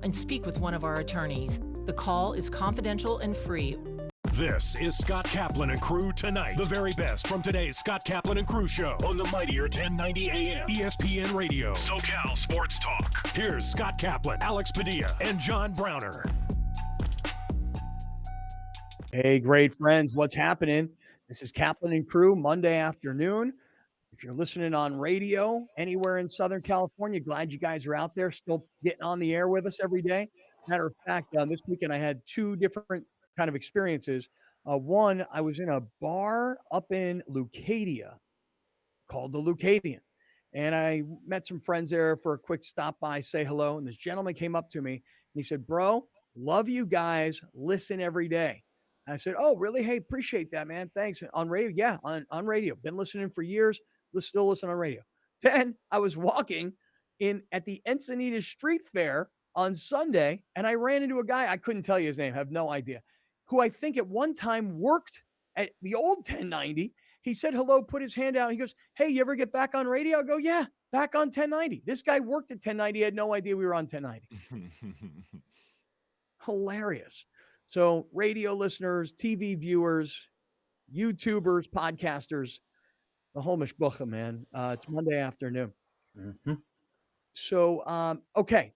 and speak with one of our attorneys. The call is confidential and free. This is Scott Kaplan and Crew Tonight. The very best from today's Scott Kaplan and Crew show on the mightier 1090 AM ESPN Radio. SoCal Sports Talk. Here's Scott Kaplan, Alex Padilla, and John Browner. Hey, great friends. What's happening? This is Kaplan and Crew, Monday afternoon. If you're listening on radio anywhere in Southern California, glad you guys are out there still getting on the air with us every day. Matter of fact, this weekend I had two different kind of experiences. One, I was in a bar up in Leucadia called the Leucadian, and I met some friends there for a quick stop by, say hello. And this gentleman came up to me and he said, "Bro, love you guys. Listen every day." I said, "Oh, really? Hey, appreciate that, man. Thanks." On radio? Yeah, on radio. Been listening for years. Still listen on radio. Then I was walking at the Encinitas Street Fair on Sunday, and I ran into a guy. I couldn't tell you his name. I have no idea. Who I think at one time worked at the old 1090. He said hello, put his hand out. He goes, "Hey, you ever get back on radio?" I go, "Yeah, back on 1090. This guy worked at 1090. Had no idea we were on 1090. Hilarious. So radio listeners, TV viewers, YouTubers, podcasters, the whole mishbucha, man. It's Monday afternoon. Mm-hmm. So, okay.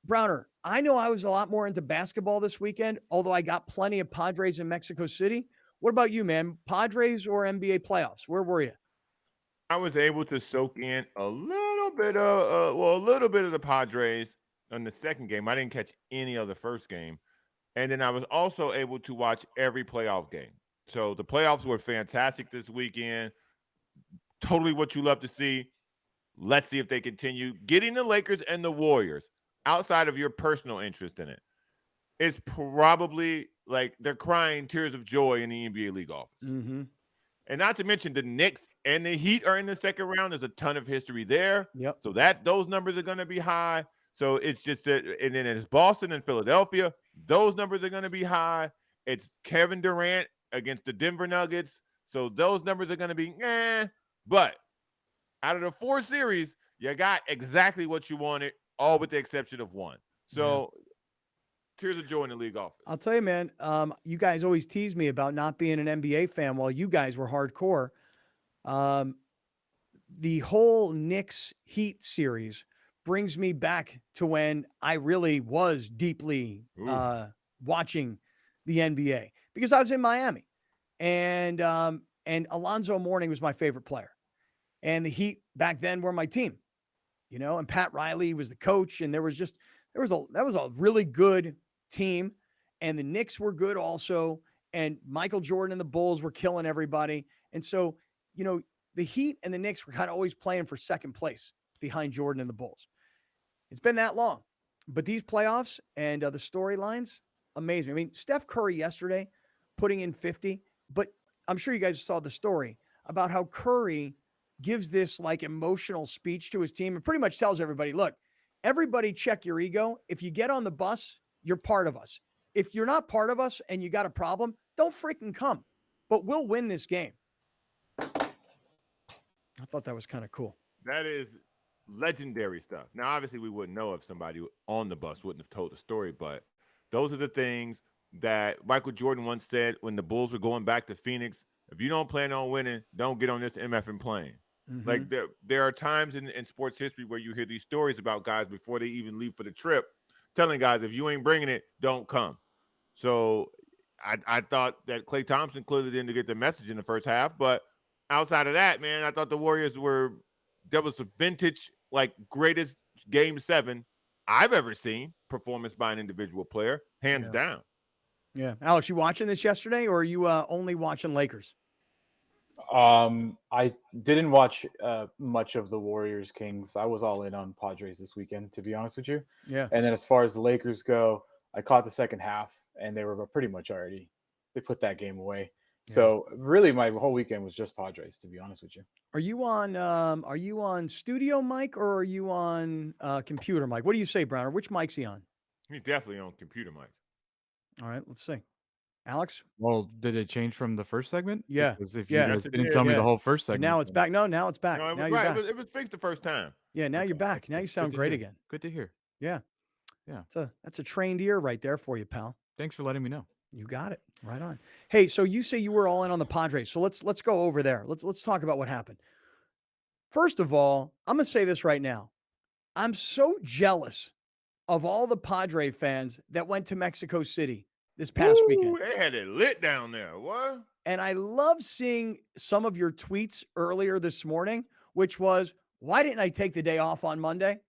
Browner, I know I was a lot more into basketball this weekend, although I got plenty of Padres in Mexico City. What about you, man? Padres or NBA playoffs? Where were you? I was able to soak in a little bit of the Padres on the second game. I didn't catch any of the first game. And then I was also able to watch every playoff game. So the playoffs were fantastic this weekend. Totally what you love to see. Let's see if they continue. Getting the Lakers and the Warriors, outside of your personal interest in it, is probably like they're crying tears of joy in the NBA league office. Mm-hmm. And not to mention the Knicks and the Heat are in the second round. There's a ton of history there. Yep. So those numbers are going to be high. So it's just that, and then it's Boston and Philadelphia. Those numbers are going to be high. It's Kevin Durant against the Denver Nuggets. So those numbers are going to be But out of the four series, you got exactly what you wanted, all with the exception of one. So tears of joy in the league office. I'll tell you, man, you guys always tease me about not being an NBA fan while you guys were hardcore. The whole Knicks Heat series brings me back to when I really was deeply watching the NBA because I was in Miami, and Alonzo Mourning was my favorite player, and the Heat back then were my team, and Pat Riley was the coach, and that was a really good team, and the Knicks were good also, and Michael Jordan and the Bulls were killing everybody, and so the Heat and the Knicks were kind of always playing for second place behind Jordan and the Bulls. It's been that long, but these playoffs and the storylines, amazing. I mean, Steph Curry yesterday putting in 50, but I'm sure you guys saw the story about how Curry gives this like emotional speech to his team and pretty much tells everybody, look, everybody check your ego. If you get on the bus, you're part of us. If you're not part of us and you got a problem, don't freaking come, but we'll win this game. I thought that was kind of cool. That is legendary stuff. Now, obviously, we wouldn't know if somebody on the bus wouldn't have told the story, but those are the things that Michael Jordan once said when the Bulls were going back to Phoenix. If you don't plan on winning, don't get on this MFing plane. Mm-hmm. Like there are times in sports history where you hear these stories about guys before they even leave for the trip, telling guys, if you ain't bringing it, don't come. So I thought that Klay Thompson clearly didn't get the message in the first half, but outside of that, man, I thought the Warriors that was a vintage, like greatest game 7 I've ever seen performance by an individual player, hands down. Yeah. Alex, you watching this yesterday or are you only watching Lakers? I didn't watch much of the Warriors Kings. I was all in on Padres this weekend, to be honest with you. Yeah. And then as far as the Lakers go, I caught the second half and they were pretty much they put that game away. Yeah. So really my whole weekend was just Padres, to be honest with you. Are you on studio mic or are you on computer mic? What do you say, Browner? Which mic's he on? He's definitely on computer mic. All right, let's see. Alex? Well, did it change from the first segment? Yeah. Because if you guys didn't tell me the whole first segment. And now it's back. No, now it's back. No, now you're back. It was fixed the first time. Yeah, now you're back. Now you sound great again. Good to hear. Yeah. Yeah. That's a trained ear right there for you, pal. Thanks for letting me know. You got it. Right on. Hey, so you say you were all in on the Padres. So let's go over there. Let's talk about what happened. First of all, I'm going to say this right now. I'm so jealous of all the Padre fans that went to Mexico City this past weekend. They had it lit down there. What? And I love seeing some of your tweets earlier this morning, which was, why didn't I take the day off on Monday?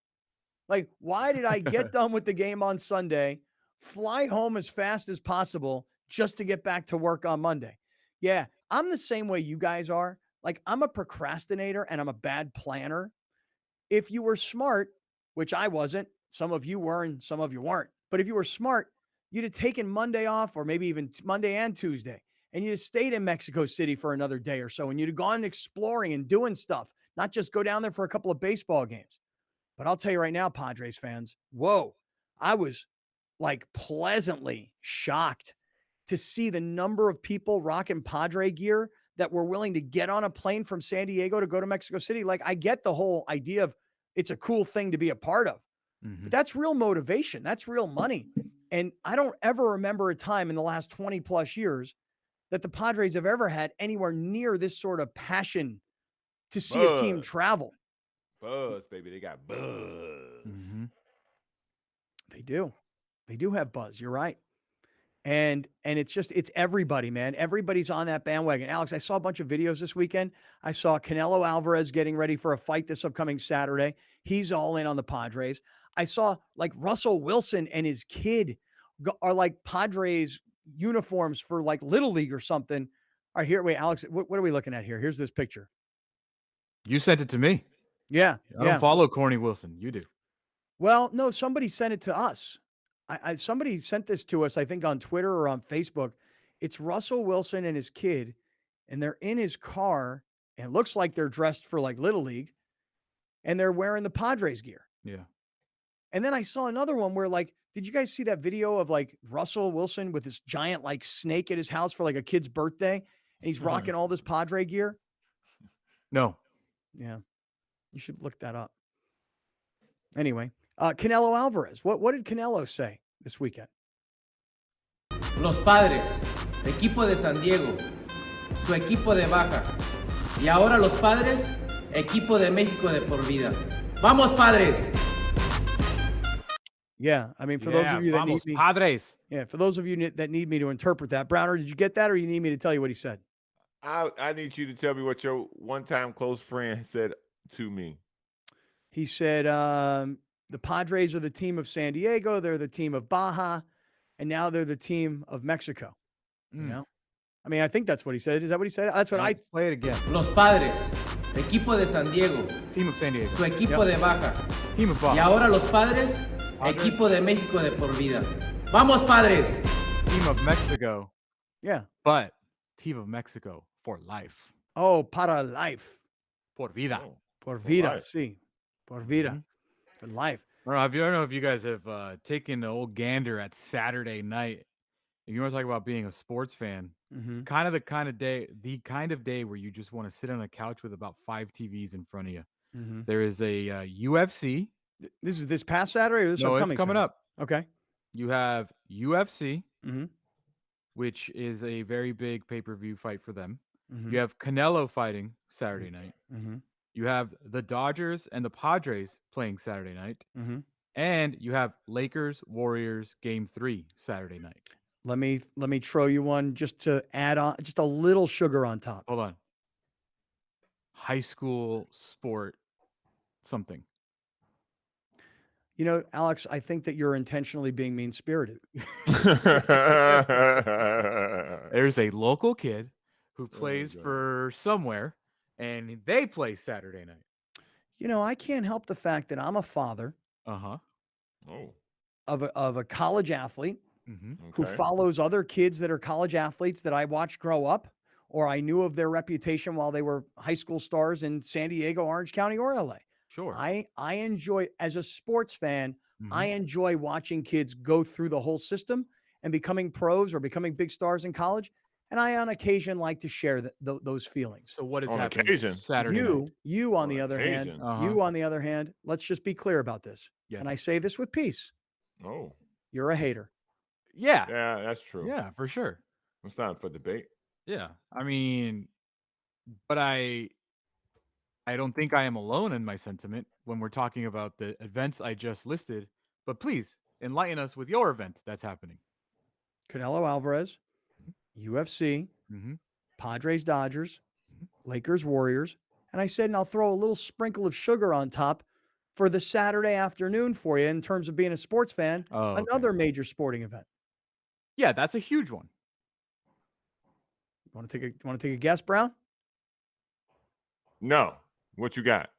Like, why did I get done with the game on Sunday, fly home as fast as possible just to get back to work on Monday? Yeah, I'm the same way you guys are. Like, I'm a procrastinator and I'm a bad planner. If you were smart, which I wasn't, some of you were and some of you weren't, but if you were smart, you'd have taken Monday off, or maybe even Monday and Tuesday, and you'd have stayed in Mexico City for another day or so, and you'd have gone exploring and doing stuff, not just go down there for a couple of baseball games. But I'll tell you right now, Padres fans, whoa, I was like pleasantly shocked to see the number of people rocking Padre gear that were willing to get on a plane from San Diego to go to Mexico City. Like, I get the whole idea of it's a cool thing to be a part of, but that's real motivation. That's real money. And I don't ever remember a time in the last 20 plus years that the Padres have ever had anywhere near this sort of passion to see a team travel. Buzz, baby. They got buzz. They do. They do have buzz. You're right. And it's everybody, man. Everybody's on that bandwagon. Alex, I saw a bunch of videos this weekend. I saw Canelo Alvarez getting ready for a fight this upcoming Saturday. He's all in on the Padres. I saw like Russell Wilson and his kid are like Padres uniforms for like Little League or something. All right, here, wait, Alex, what are we looking at here? Here's this picture. You sent it to me. Yeah. I don't follow Corny Wilson. You do. Well, no, somebody sent it to us. Somebody sent this to us, I think on Twitter or on Facebook. It's Russell Wilson and his kid, and they're in his car, and it looks like they're dressed for like Little League, and they're wearing the Padres gear. Yeah. And then I saw another one where, like, did you guys see that video of like Russell Wilson with this giant like snake at his house for like a kid's birthday, and he's rocking all this Padre gear? No. Yeah. You should look that up. Anyway, Canelo Alvarez. What did Canelo say this weekend? Los Padres, equipo de San Diego, su equipo de Baja. Y ahora los Padres, equipo de México de por vida. ¡Vamos, Padres! Yeah, I mean, for those of you that need me, Padres. Yeah, for those of you that need me to interpret that, Browner, did you get that, or you need me to tell you what he said? I need you to tell me what your one-time close friend said to me. He said the Padres are the team of San Diego, they're the team of Baja, and now they're the team of Mexico. You know? I mean, I think that's what he said. Is that what he said? That's what I play it again. Los Padres, equipo de San Diego, Team of San Diego, su equipo de Baja. Team of Baja. Y ahora los Padres, equipo de México de por vida. ¡Vamos, Padres! Team of Mexico. Yeah. But Team of Mexico for life. Oh, para life. Por vida. Oh, Por vida, life. sí. Por vida. For life. I don't know if you guys have taken an old gander at Saturday night. If you want to talk about being a sports fan, the kind of day where you just want to sit on a couch with about 5 TVs in front of you. There is a UFC. This is this past Saturday or this upcoming? It's coming Saturday? up. Okay. You have UFC, which is a very big pay-per-view fight for them. You have Canelo fighting Saturday night. You have the Dodgers and the Padres playing Saturday night. And you have Lakers Warriors Game 3 Saturday night. Let me throw you one just to add on, just a little sugar on top. Hold on. High school sport something. You know, Alex, I think that you're intentionally being mean-spirited. There's a local kid who plays for somewhere, and they play Saturday night. You know, I can't help the fact that I'm a father of a college athlete who follows other kids that are college athletes that I watched grow up, or I knew of their reputation while they were high school stars in San Diego, Orange County, or LA. Sure. I enjoy, as a sports fan, I enjoy watching kids go through the whole system and becoming pros or becoming big stars in college. And I, on occasion, like to share those feelings. So what is On happening occasion. Saturday night? You on the other hand, occasion. you on the other hand, let's just be clear about this. Yes. And I say this with peace. Oh. You're a hater. Yeah. Yeah, that's true. Yeah, for sure. It's not for debate. Yeah. I mean, but I don't think I am alone in my sentiment when we're talking about the events I just listed. But please enlighten us with your event that's happening. Canelo Alvarez, UFC, Padres Dodgers, Lakers Warriors. And I said, and I'll throw a little sprinkle of sugar on top for the Saturday afternoon for you in terms of being a sports fan. Another major sporting event. Yeah, that's a huge one. Want to take a guess, Brown? No. What you got?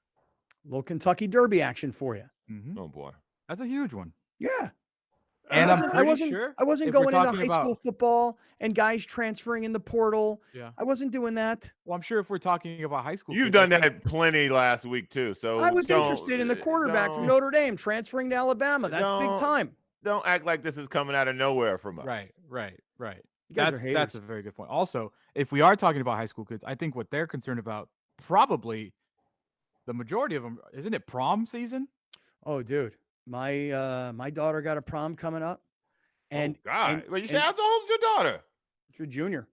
A little Kentucky Derby action for you. Oh boy, that's a huge one. Yeah. And I wasn't going into high school football and guys transferring in the portal. Yeah. I wasn't doing that. Well, I'm sure if we're talking about high school, you've done that plenty last week too. So I was interested in the quarterback from Notre Dame transferring to Alabama. That's big time. Don't act like this is coming out of nowhere from us. Right. You guys are haters. That's a very good point. Also, if we are talking about high school kids, I think what they're concerned about, probably the majority of them, isn't it prom season? Oh, dude, my daughter got a prom coming up. And well, you say how old's your daughter? She's a junior.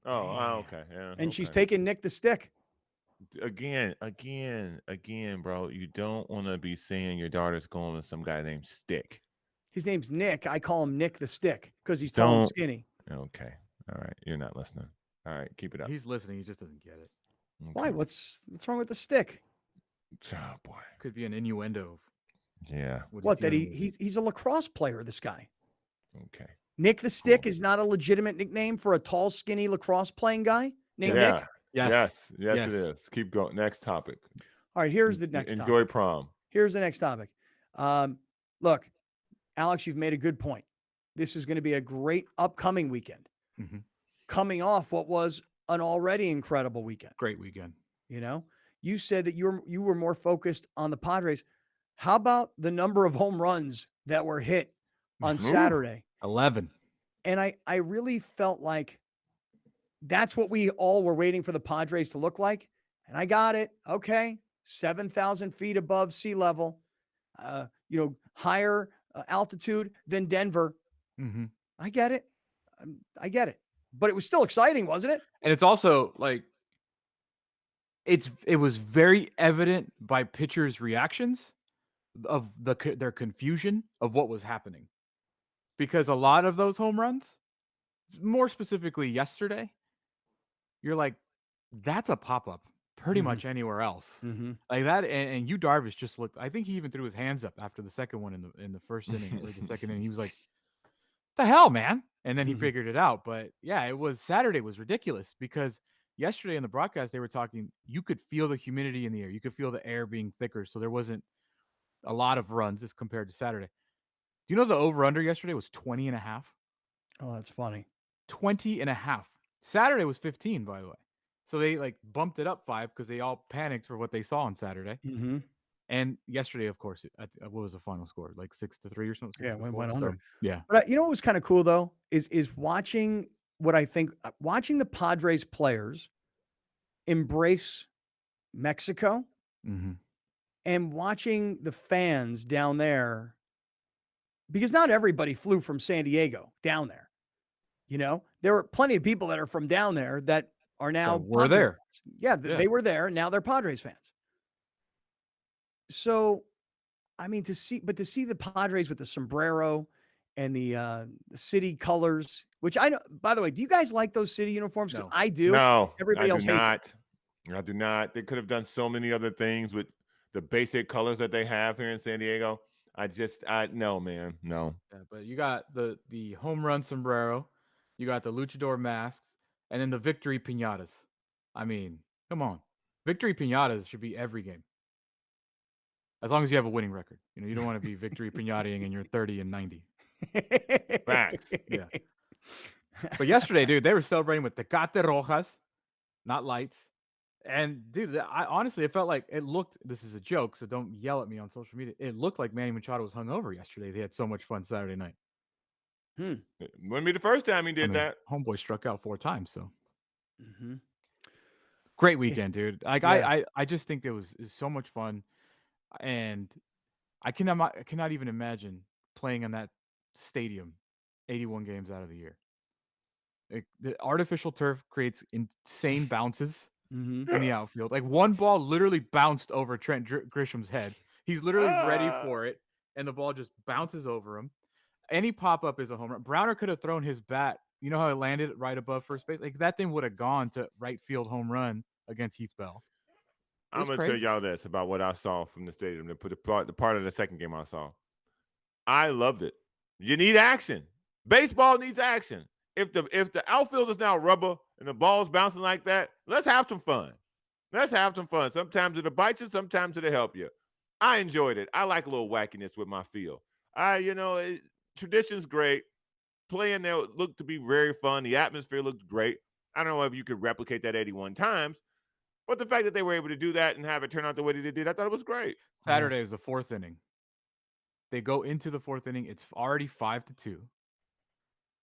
Oh, okay, yeah. And she's taking Nick the Stick. Again, bro. You don't want to be saying your daughter's going with some guy named Stick. His name's Nick. I call him Nick the Stick because he's tall and skinny. Okay, all right. You're not listening. All right, keep it up. He's listening. He just doesn't get it. Okay. Why? What's wrong with the stick? Oh boy, could be an innuendo. Yeah. What? That he's a lacrosse player. This guy. Okay. Nick the Stick is not a legitimate nickname for a tall, skinny lacrosse playing guy named Nick. Yes, it is. Keep going. Next topic. All right, here's the next topic. Enjoy prom. Here's the next topic. Look, Alex, you've made a good point. This is going to be a great upcoming weekend. Coming off what was an already incredible weekend. Great weekend. You know, you said that you were more focused on the Padres. How about the number of home runs that were hit on Saturday? 11. And I really felt like that's what we all were waiting for the Padres to look like. And I got it. Okay. 7,000 feet above sea level, higher altitude than Denver. I get it. I get it. But it was still exciting, wasn't it? And it's also like, it was very evident by pitchers' reactions of their confusion of what was happening. Because a lot of those home runs, more specifically yesterday, you're like, that's a pop-up pretty much anywhere else. Like that, and Yu Darvish just looked, I think he even threw his hands up after the second one in the first inning or the second inning. He was like, the hell, man? And then he figured it out. But yeah, Saturday was ridiculous because yesterday in the broadcast, they were talking, you could feel the humidity in the air. You could feel the air being thicker. So there wasn't a lot of runs as compared to Saturday. Do you know the over-under yesterday was 20.5? Oh, that's funny. 20.5. Saturday was 15, by the way. So they bumped it up 5 because they all panicked for what they saw on Saturday. And yesterday, of course, what was the final score? 6-3 or something? Yeah, went under. So, yeah. But you know what was kind of cool, though, is watching watching the Padres players embrace Mexico and watching the fans down there, because not everybody flew from San Diego down there. You know, there were plenty of people that are from down there that are now were there. Yeah, they were there. Now they're Padres fans. So, I mean, to see the Padres with the sombrero and the city colors, which I know, by the way, do you guys like those city uniforms? No. I do. No, everybody else hates it. I do not. They could have done so many other things with the basic colors that they have here in San Diego. No, man, no. Yeah, but you got the home run sombrero, you got the luchador masks, and then the victory piñatas. I mean, come on, victory piñatas should be every game, as long as you have a winning record. You know, you don't want to be victory piñataing and you're 30-90. Facts. Yeah. But yesterday, dude, they were celebrating with Tecate Rojas, not lights. And dude, I honestly, it felt like this is a joke, so don't yell at me on social media. It looked like Manny Machado was hungover yesterday. They had so much fun Saturday night. It wouldn't be the first time he did that. Homeboy struck out 4 times, so great weekend, dude. I just think it was so much fun, and I cannot even imagine playing in that stadium 81 games out of the year. The artificial turf creates insane bounces in the outfield. Like one ball literally bounced over Trent Grisham's head. He's literally ready for it, and the ball just bounces over him. Any pop-up is a home run. Browner could have thrown his bat. You know how it landed right above first base? Like that thing would have gone to right field home run against Heath Bell. I'm going to tell y'all this about what I saw from the stadium. The part of the second game I saw. I loved it. You need action. Baseball needs action. If the outfield is now rubber and the ball's bouncing like that, let's have some fun. Let's have some fun. Sometimes it'll bite you. Sometimes it'll help you. I enjoyed it. I like a little wackiness with my feel. Tradition's great. Playing there looked to be very fun. The atmosphere looked great. I don't know if you could replicate that 81 times, but the fact that they were able to do that and have it turn out the way they did, I thought it was great. Saturday was the fourth inning. They go into the fourth inning. It's already 5-2.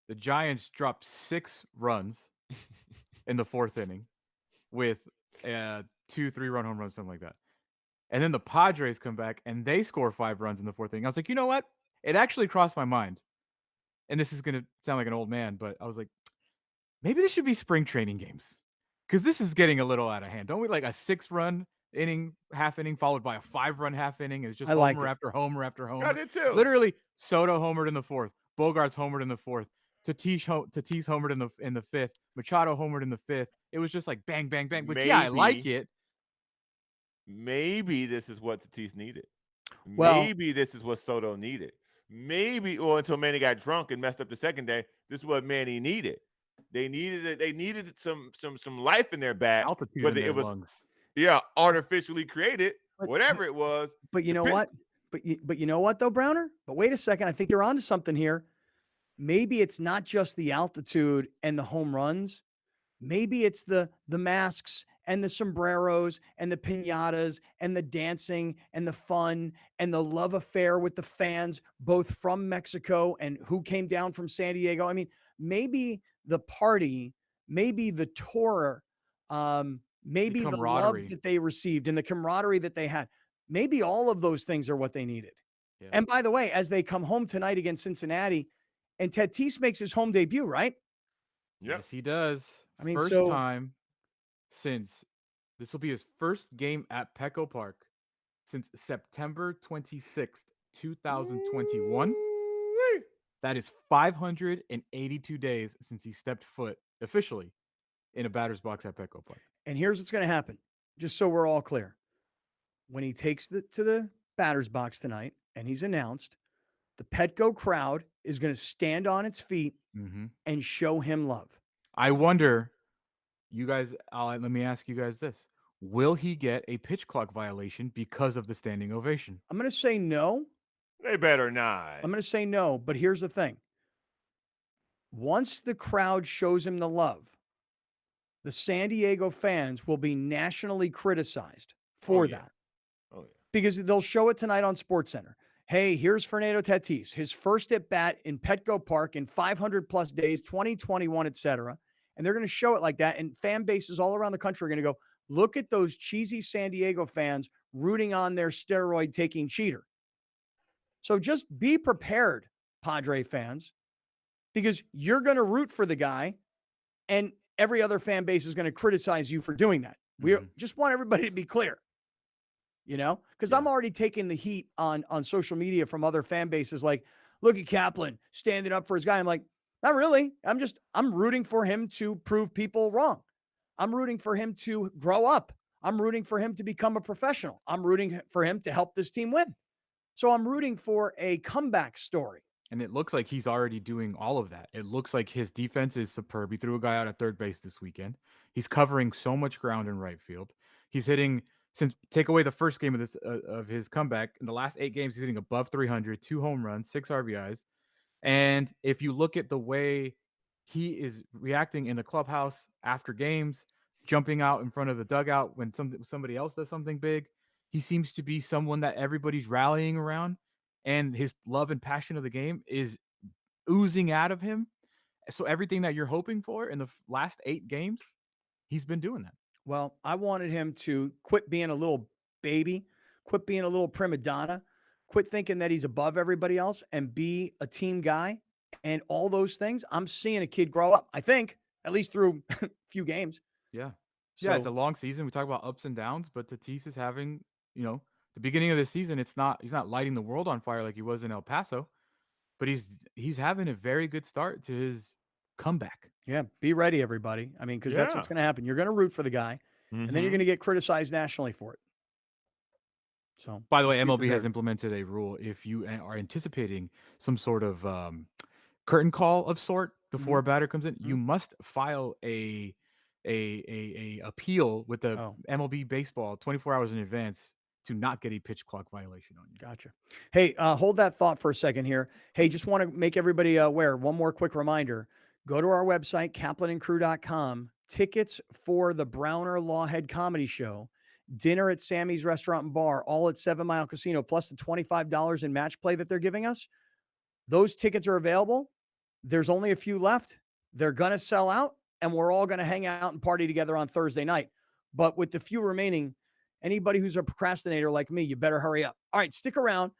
The Giants drop 6 runs in the fourth inning with 2-3-run home runs, something like that. And then the Padres come back and they score 5 runs in the fourth inning. I was like, you know what? It actually crossed my mind. And this is going to sound like an old man, but I was like, maybe this should be spring training games. Because this is getting a little out of hand. Don't we like a 6-run inning, half inning, followed by a 5-run half inning? It's just homer after homer after homer. I did too. Literally, Soto homered in the fourth. Bogarts homered in the fourth. Tatis homered in the fifth. Machado homered in the fifth. It was just like bang, bang, bang. But I like it. Maybe this is what Tatis needed. Maybe this is what Soto needed. Maybe, or until Manny got drunk and messed up the second day, this is what Manny needed. They needed some life in their bat. Altitude in their lungs. Yeah, artificially created, whatever it was. But you know what? But you know what though, Browner? But wait a second. I think you're onto something here. Maybe it's not just the altitude and the home runs. Maybe it's the masks and the sombreros and the piñatas and the dancing and the fun and the love affair with the fans, both from Mexico and who came down from San Diego. I mean, maybe the party, maybe the tour, maybe the love that they received and the camaraderie that they had. Maybe all of those things are what they needed. Yeah. And by the way, as they come home tonight against Cincinnati, and Tatis makes his home debut, right? Yep. Yes, he does. I mean, first time since this will be his first game at Petco Park since September 26th, 2021. That is 582 days since he stepped foot officially in a batter's box at Petco Park. And here's what's going to happen, just so we're all clear. When he takes to the batter's box tonight and he's announced, the Petco crowd is going to stand on its feet and show him love. I wonder, you guys, let me ask you guys this. Will he get a pitch clock violation because of the standing ovation? I'm going to say no. They better not. I'm going to say no, but here's the thing. Once the crowd shows him the love, the San Diego fans will be nationally criticized for that. Oh, yeah. Because they'll show it tonight on SportsCenter. Hey, here's Fernando Tatis, his first at bat in Petco Park in 500 plus days, 2021, et cetera. And they're going to show it like that. And fan bases all around the country are going to go, look at those cheesy San Diego fans rooting on their steroid taking cheater. So just be prepared, Padre fans, because you're going to root for the guy and every other fan base is going to criticize you for doing that. We just want everybody to be clear. Because I'm already taking the heat on social media from other fan bases. Like, look at Kaplan standing up for his guy. I'm like, not really. I'm rooting for him to prove people wrong. I'm rooting for him to grow up. I'm rooting for him to become a professional. I'm rooting for him to help this team win. So I'm rooting for a comeback story. And it looks like he's already doing all of that. It looks like his defense is superb. He threw a guy out at third base this weekend. He's covering so much ground in right field. He's hitting, since take away the first game of his comeback, in the last 8 games, he's hitting above 300, 2 home runs, 6 RBIs. And if you look at the way he is reacting in the clubhouse after games, jumping out in front of the dugout when somebody else does something big, he seems to be someone that everybody's rallying around. And his love and passion of the game is oozing out of him. So everything that you're hoping for in the last 8 games, he's been doing that. Well, I wanted him to quit being a little baby, quit being a little prima donna, quit thinking that he's above everybody else and be a team guy and all those things, I'm seeing a kid grow up, I think, at least through a few games. Yeah. So, Yeah, it's a long season. We talk about ups and downs, but Tatis is having, the beginning of the season, he's not lighting the world on fire like he was in El Paso, but he's having a very good start to his comeback. yeah, be ready, everybody. I mean, because that's what's Yeah. going to happen. You're going to root for the guy, and then you're going to get criticized nationally for it. So, By the way, just be MLB has prepared. implemented a rule. If you are anticipating some sort of curtain call of sort before a batter comes in, you must file a appeal with the MLB baseball 24 hours in advance to not get a pitch clock violation on you. Gotcha. Hey, hold that thought for a second here. Hey, just want to make everybody aware. One more quick reminder. Go to our website, kaplanandcrew.com. Tickets for the Browner Lawhead Comedy Show, dinner at Sammy's Restaurant and Bar, all at 7 Mile Casino, plus the $25 in match play that they're giving us. Those tickets are available. There's only a few left. They're going to sell out, and we're all going to hang out and party together on Thursday night. But with the few remaining, anybody who's a procrastinator like me, you better hurry up. All right, stick around.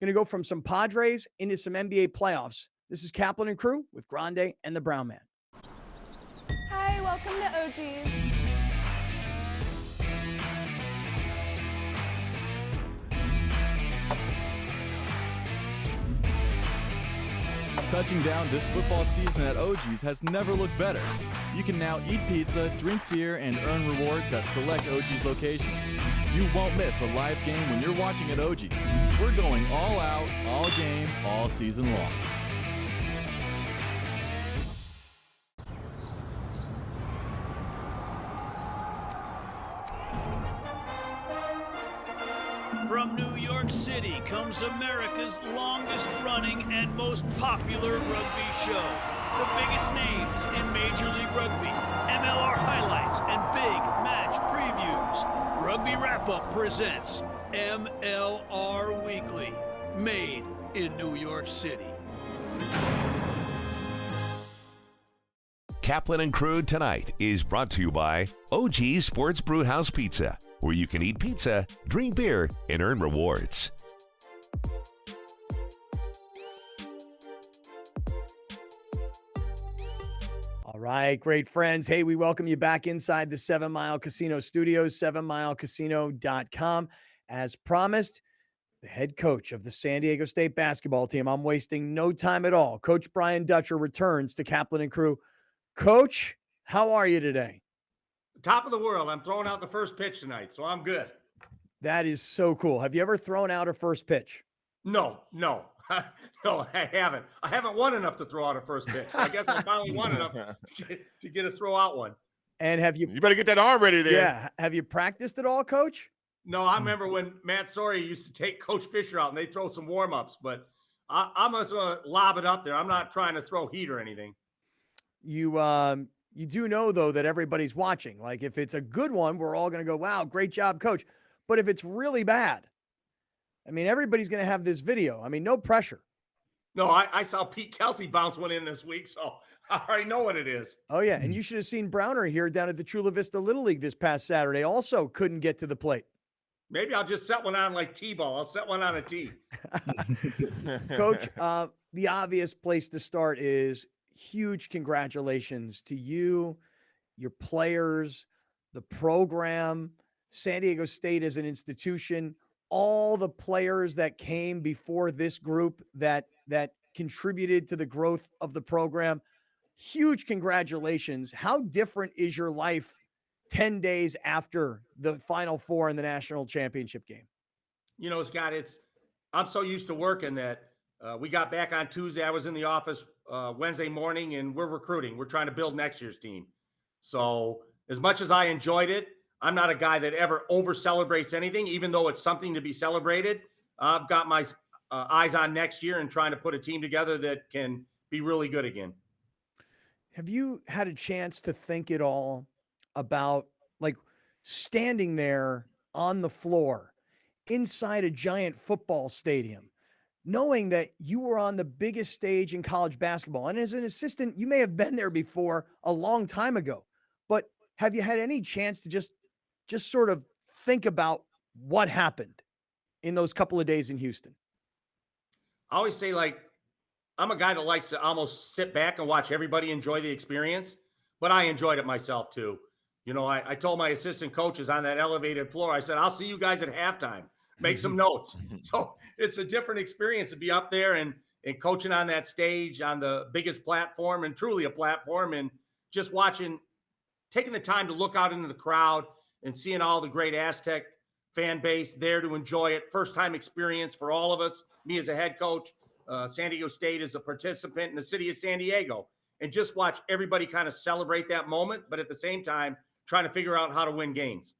Going to go from some Padres into some NBA playoffs. This is Kaplan and Crew with Grande and the Brown Man. Hi, welcome to OG's. Touching down this football season at OG's has never looked better. You can now eat pizza, drink beer, and earn rewards at select OG's locations. You won't miss a live game when you're watching at OG's. We're going all out, all game, all season long. From New York City comes America's longest running and most popular rugby show. The biggest names in Major League Rugby, MLR highlights, and big match previews. Rugby Wrap-Up presents MLR Weekly, made in New York City. Kaplan and Crew Tonight is brought to you by OG Sports Brewhouse Pizza, where you can eat pizza, drink beer, and earn rewards. All right, great friends. Hey, we welcome you back inside the 7 Mile Casino Studios, 7milecasino.com. As promised, the head coach of the San Diego State basketball team, I'm wasting no time at all. Coach Brian Dutcher returns to Kaplan and Crew. Coach, how are you today? Top of the world. I'm throwing out the first pitch tonight, so I'm good. That is so cool. Have you ever thrown out a first pitch? No, no, I haven't. I haven't won enough to throw out a first pitch. I guess I finally won enough to get a throw out one. And have you? You better get that arm ready there. Yeah. Have you practiced at all, Coach? No, I remember when Matt Story used to take Coach Fisher out and they throw some warm-ups, but I'm just going to lob it up there. I'm not trying to throw heat or anything. You do know, though, that everybody's watching. Like, if it's a good one, we're all going to go, wow, great job, Coach. But if it's really bad, I mean, everybody's going to have this video. I mean, no pressure. No, I saw Pete Kelsey bounce one in this week, so I already know what it is. Oh, yeah. And you should have seen Browner here down at the Chula Vista Little League this past Saturday. Also couldn't get to the plate. Maybe I'll just set one on like T-ball. I'll set one on a tee. Coach, the obvious place to start is huge congratulations to you, your players, the program, San Diego State as an institution, all the players that came before this group that contributed to the growth of the program. Huge congratulations. How different is your life 10 days after the Final Four in the national championship game? You know, Scott, I'm so used to working that we got back on Tuesday. I was in the office Wednesday morning, and we're recruiting. We're trying to build next year's team. So as much as I enjoyed it, I'm not a guy that ever over celebrates anything, even though it's something to be celebrated. I've got my eyes on next year and trying to put a team together that can be really good again. Have you had a chance to think at all about, like, standing there on the floor inside a giant football stadium, knowing that you were on the biggest stage in college basketball? And as an assistant, you may have been there before a long time ago, but have you had any chance to just sort of think about what happened in those couple of days in Houston? I always say, like, I'm a guy that likes to almost sit back and watch everybody enjoy the experience, but I enjoyed it myself too. You know, I told my assistant coaches on that elevated floor, I said, I'll see you guys at halftime. Make some notes. So it's a different experience to be up there and coaching on that stage on the biggest platform, and truly a platform, and just watching, taking the time to look out into the crowd and seeing all the great Aztec fan base there to enjoy it. First time experience for all of us, me as a head coach, San Diego State as a participant in the city of San Diego, and just watch everybody kind of celebrate that moment, but at the same time, trying to figure out how to win games.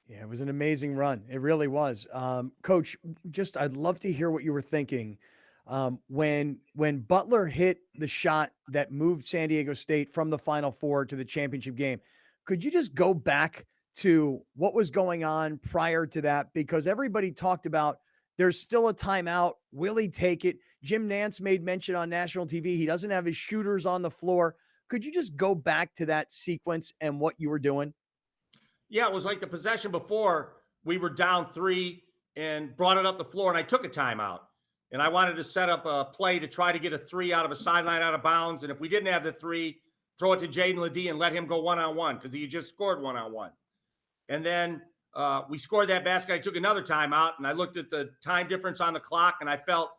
Yeah, it was an amazing run. It really was. Coach, just I'd love to hear what you were thinking when Butler hit the shot that moved San Diego State from the Final Four to the championship game. Could you just go back to what was going on prior to that? Because everybody talked about there's still a timeout. Will he take it? Jim Nantz made mention on national TV. He doesn't have his shooters on the floor. Could you just go back to that sequence and what you were doing? Yeah, it was like the possession before. We were down 3 and brought it up the floor, and I took a timeout. And I wanted to set up a play to try to get a 3 out of a sideline out of bounds. And if we didn't have the 3, throw it to Jaden Ledee and let him go one-on-one because he just scored one-on-one. And then we scored that basket. I took another timeout, and I looked at the time difference on the clock, and I felt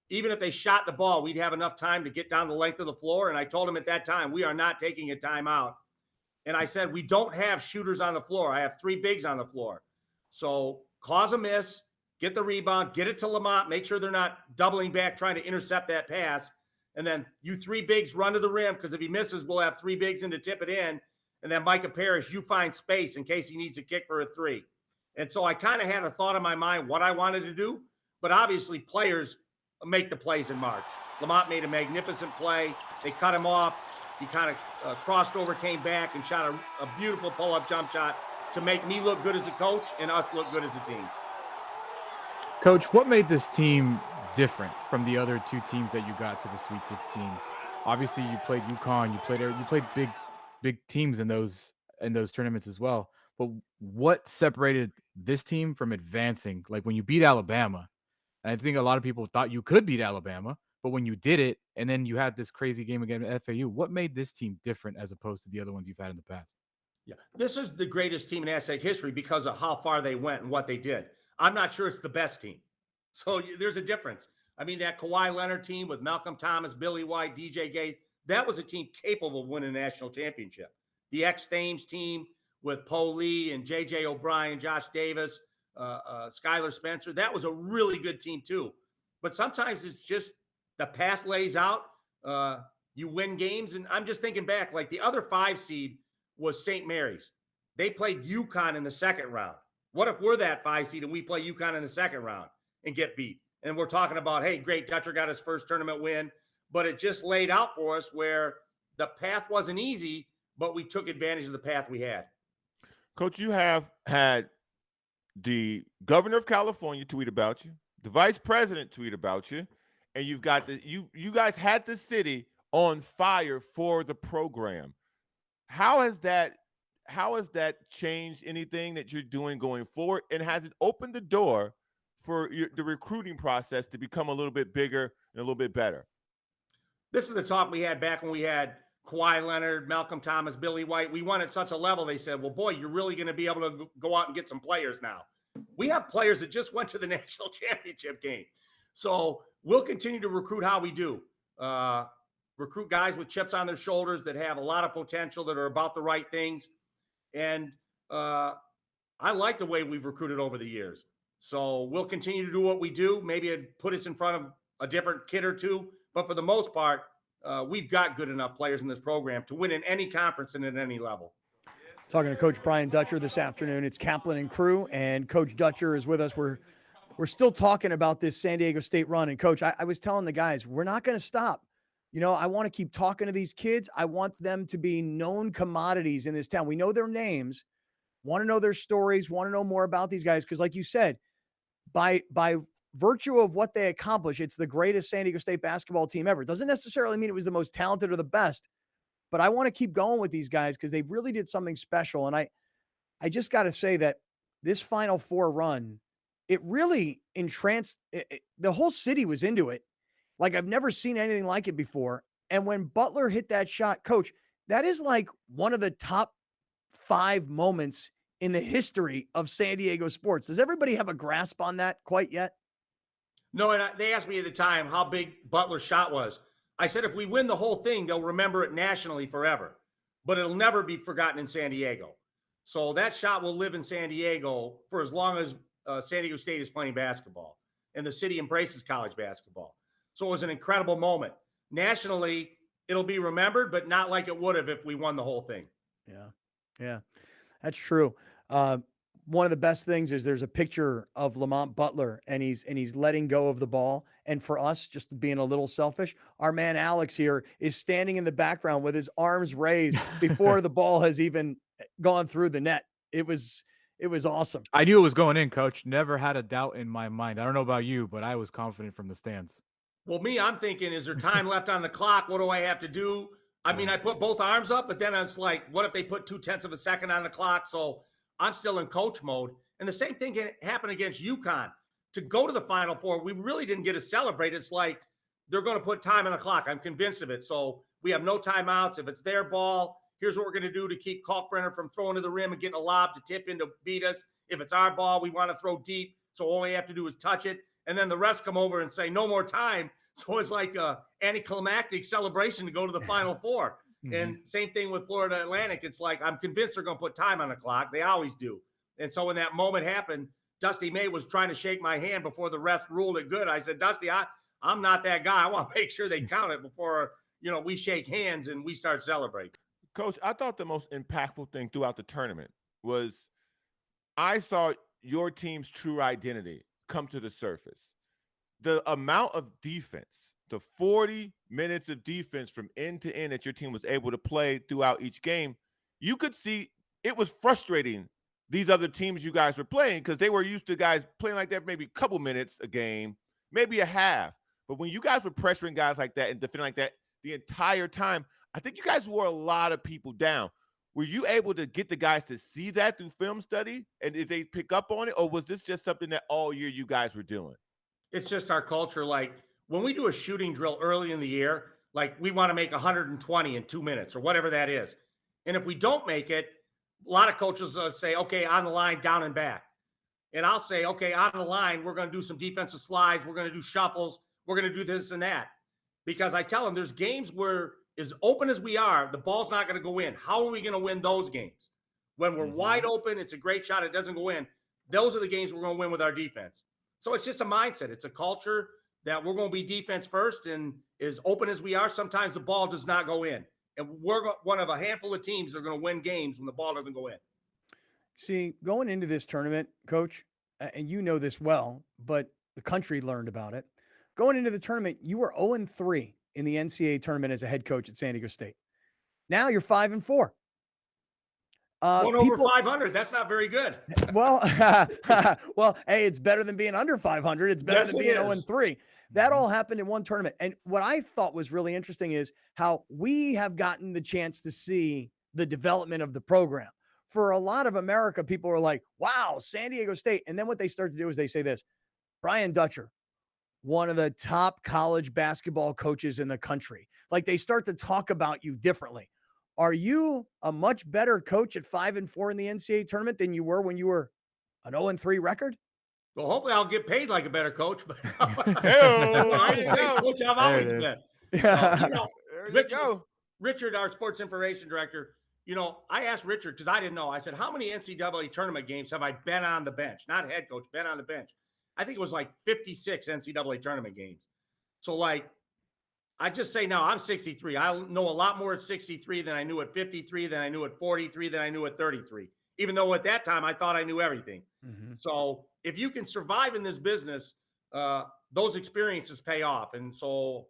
even if they shot the ball, we'd have enough time to get down the length of the floor. And I told him at that time, we are not taking a timeout. And I said, we don't have shooters on the floor. I have 3 bigs on the floor. So cause a miss, get the rebound, get it to Lamont, make sure they're not doubling back trying to intercept that pass. And then you 3 bigs run to the rim, because if he misses, we'll have 3 bigs in to tip it in. And then Micah Parrish, you find space in case he needs to kick for a 3. And so I kind of had a thought in my mind what I wanted to do. But obviously players make the plays in March. Lamont made a magnificent play. They cut him off. He kind of crossed over, came back, and shot a beautiful pull-up jump shot to make me look good as a coach and us look good as a team. Coach, what made this team different from the other 2 teams that you got to the Sweet 16? Obviously, you played UConn, you played big teams in those tournaments as well. But what separated this team from advancing? Like when you beat Alabama, and I think a lot of people thought you could beat Alabama, but when you did it, and then you had this crazy game against FAU, what made this team different as opposed to the other ones you've had in the past? Yeah, this is the greatest team in Aztec history because of how far they went and what they did. I'm not sure it's the best team. So there's a difference. I mean, that Kawhi Leonard team with Malcolm Thomas, Billy White, DJ Gay, that was a team capable of winning a national championship. The X-Thames team with Poe Lee and J.J. O'Brien, Josh Davis, Skylar Spencer, that was a really good team too. But sometimes it's just the path lays out. You win games. And I'm just thinking back, like the other 5 seed was St. Mary's. They played UConn in the second round. What if we're that 5 seed and we play UConn in the second round and get beat? And we're talking about, hey, great, Dutcher got his first tournament win. But it just laid out for us where the path wasn't easy, but we took advantage of the path we had. Coach, you have had the governor of California tweet about you, the vice president tweet about you, and you've got you guys had the city on fire for the program. How has that changed anything that you're doing going forward, and has it opened the door for the recruiting process to become a little bit bigger and a little bit better? This is the talk we had back when we had Kawhi Leonard, Malcolm Thomas, Billy White. We won at such a level, they said, well, boy, you're really going to be able to go out and get some players now. We have players that just went to the national championship game. So we'll continue to recruit how we do. Recruit guys with chips on their shoulders that have a lot of potential, that are about the right things. And I like the way we've recruited over the years. So we'll continue to do what we do. Maybe it put us in front of a different kid or 2. But for the most part, we've got good enough players in this program to win in any conference and at any level. Talking to Coach Brian Dutcher this afternoon. It's Kaplan and Crew, and Coach Dutcher is with us. We're still talking about this San Diego State run. And, Coach, I was telling the guys, we're not going to stop. You know, I want to keep talking to these kids. I want them to be known commodities in this town. We know their names, want to know their stories, want to know more about these guys. Because like you said, by virtue of what they accomplish, it's the greatest San Diego State basketball team ever. It doesn't necessarily mean it was the most talented or the best, but I want to keep going with these guys because they really did something special. And I just got to say that this Final Four run it really entranced the whole city was into it. Like I've never seen anything like it before. And when Butler hit that shot, coach, that is like one of the top 5 moments in the history of San Diego sports. Does everybody have a grasp on that quite yet? No, and they asked me at the time how big Butler's shot was. I said, if we win the whole thing, they'll remember it nationally forever, but it'll never be forgotten in San Diego. So that shot will live in San Diego for as long as San Diego State is playing basketball and the city embraces college basketball. So it was an incredible moment. Nationally, it'll be remembered, but not like it would have if we won the whole thing. Yeah, that's true. One of the best things is there's a picture of Lamont Butler and he's letting go of the ball. And for us, just being a little selfish, our man Alex here is standing in the background with his arms raised before the ball has even gone through the net. It was awesome. I knew it was going in, coach. Never had a doubt in my mind. I don't know about you, but I was confident from the stands. Well, I'm thinking, is there time left on the clock? What do I have to do? I mean, I put both arms up, but then it's like, what if they put 0.2 of a second on the clock? So I'm still in coach mode. And the same thing can happen against UConn. To go to the Final Four, we really didn't get to celebrate. It's like they're going to put time on the clock. I'm convinced of it. So we have no timeouts. If it's their ball, here's what we're going to do to keep Kalkbrenner from throwing to the rim and getting a lob to tip in to beat us. If it's our ball, we want to throw deep. So all we have to do is touch it. And then the refs come over and say, no more time. So it's like a anticlimactic celebration to go to the Final Four. Mm-hmm. And same thing with Florida Atlantic. It's like, I'm convinced they're going to put time on the clock. They always do. And so when that moment happened, Dusty May was trying to shake my hand before the refs ruled it good. I said, Dusty, I'm not that guy. I want to make sure they count it before, we shake hands and we start celebrating. Coach, I thought the most impactful thing throughout the tournament was I saw your team's true identity come to the surface. The amount of defense, the 40 minutes of defense from end to end that your team was able to play throughout each game, you could see it was frustrating these other teams you guys were playing because they were used to guys playing like that maybe a couple minutes a game, maybe a half. But when you guys were pressuring guys like that and defending like that the entire time, I think you guys wore a lot of people down. Were you able to get the guys to see that through film study? And did they pick up on it? Or was this just something that all year you guys were doing? It's just our culture. Like when we do a shooting drill early in the year, like we want to make 120 in 2 minutes or whatever that is. And if we don't make it, a lot of coaches say, okay, on the line, down and back. And I'll say, okay, on the line, we're going to do some defensive slides. We're going to do shuffles. We're going to do this and that. Because I tell them there's games where as open as we are, the ball's not going to go in. How are we going to win those games? When we're wide open, it's a great shot. It doesn't go in. Those are the games we're going to win with our defense. So it's just a mindset. It's a culture that we're going to be defense first. And as open as we are, sometimes the ball does not go in. And we're one of a handful of teams that are going to win games when the ball doesn't go in. See, going into this tournament, Coach, and you know this well, but the country learned about it. Going into the tournament, you were 0-3 in the NCAA tournament as a head coach at San Diego State. Now you're 5-4. Going over 500. That's not very good. Well, hey, it's better than being under 500. It's better than being 0-3. That all happened in one tournament. And what I thought was really interesting is how we have gotten the chance to see the development of the program. For a lot of America, people are like, wow, San Diego State. And then what they start to do is they say this, Brian Dutcher, one of the top college basketball coaches in the country. Like they start to talk about you differently. Are you a much better coach at 5-4 in the NCAA tournament than you were when you were an 0-3 record? Well, hopefully I'll get paid like a better coach. But Coach, I've always been. Richard, our sports information director, I asked Richard because I didn't know. I said, how many NCAA tournament games have I been on the bench? Not head coach, been on the bench. I think it was like 56 NCAA tournament games. So I just say now I'm 63. I know a lot more at 63 than I knew at 53, than I knew at 43, than I knew at 33. Even though at that time I thought I knew everything. Mm-hmm. So if you can survive in this business, those experiences pay off. And so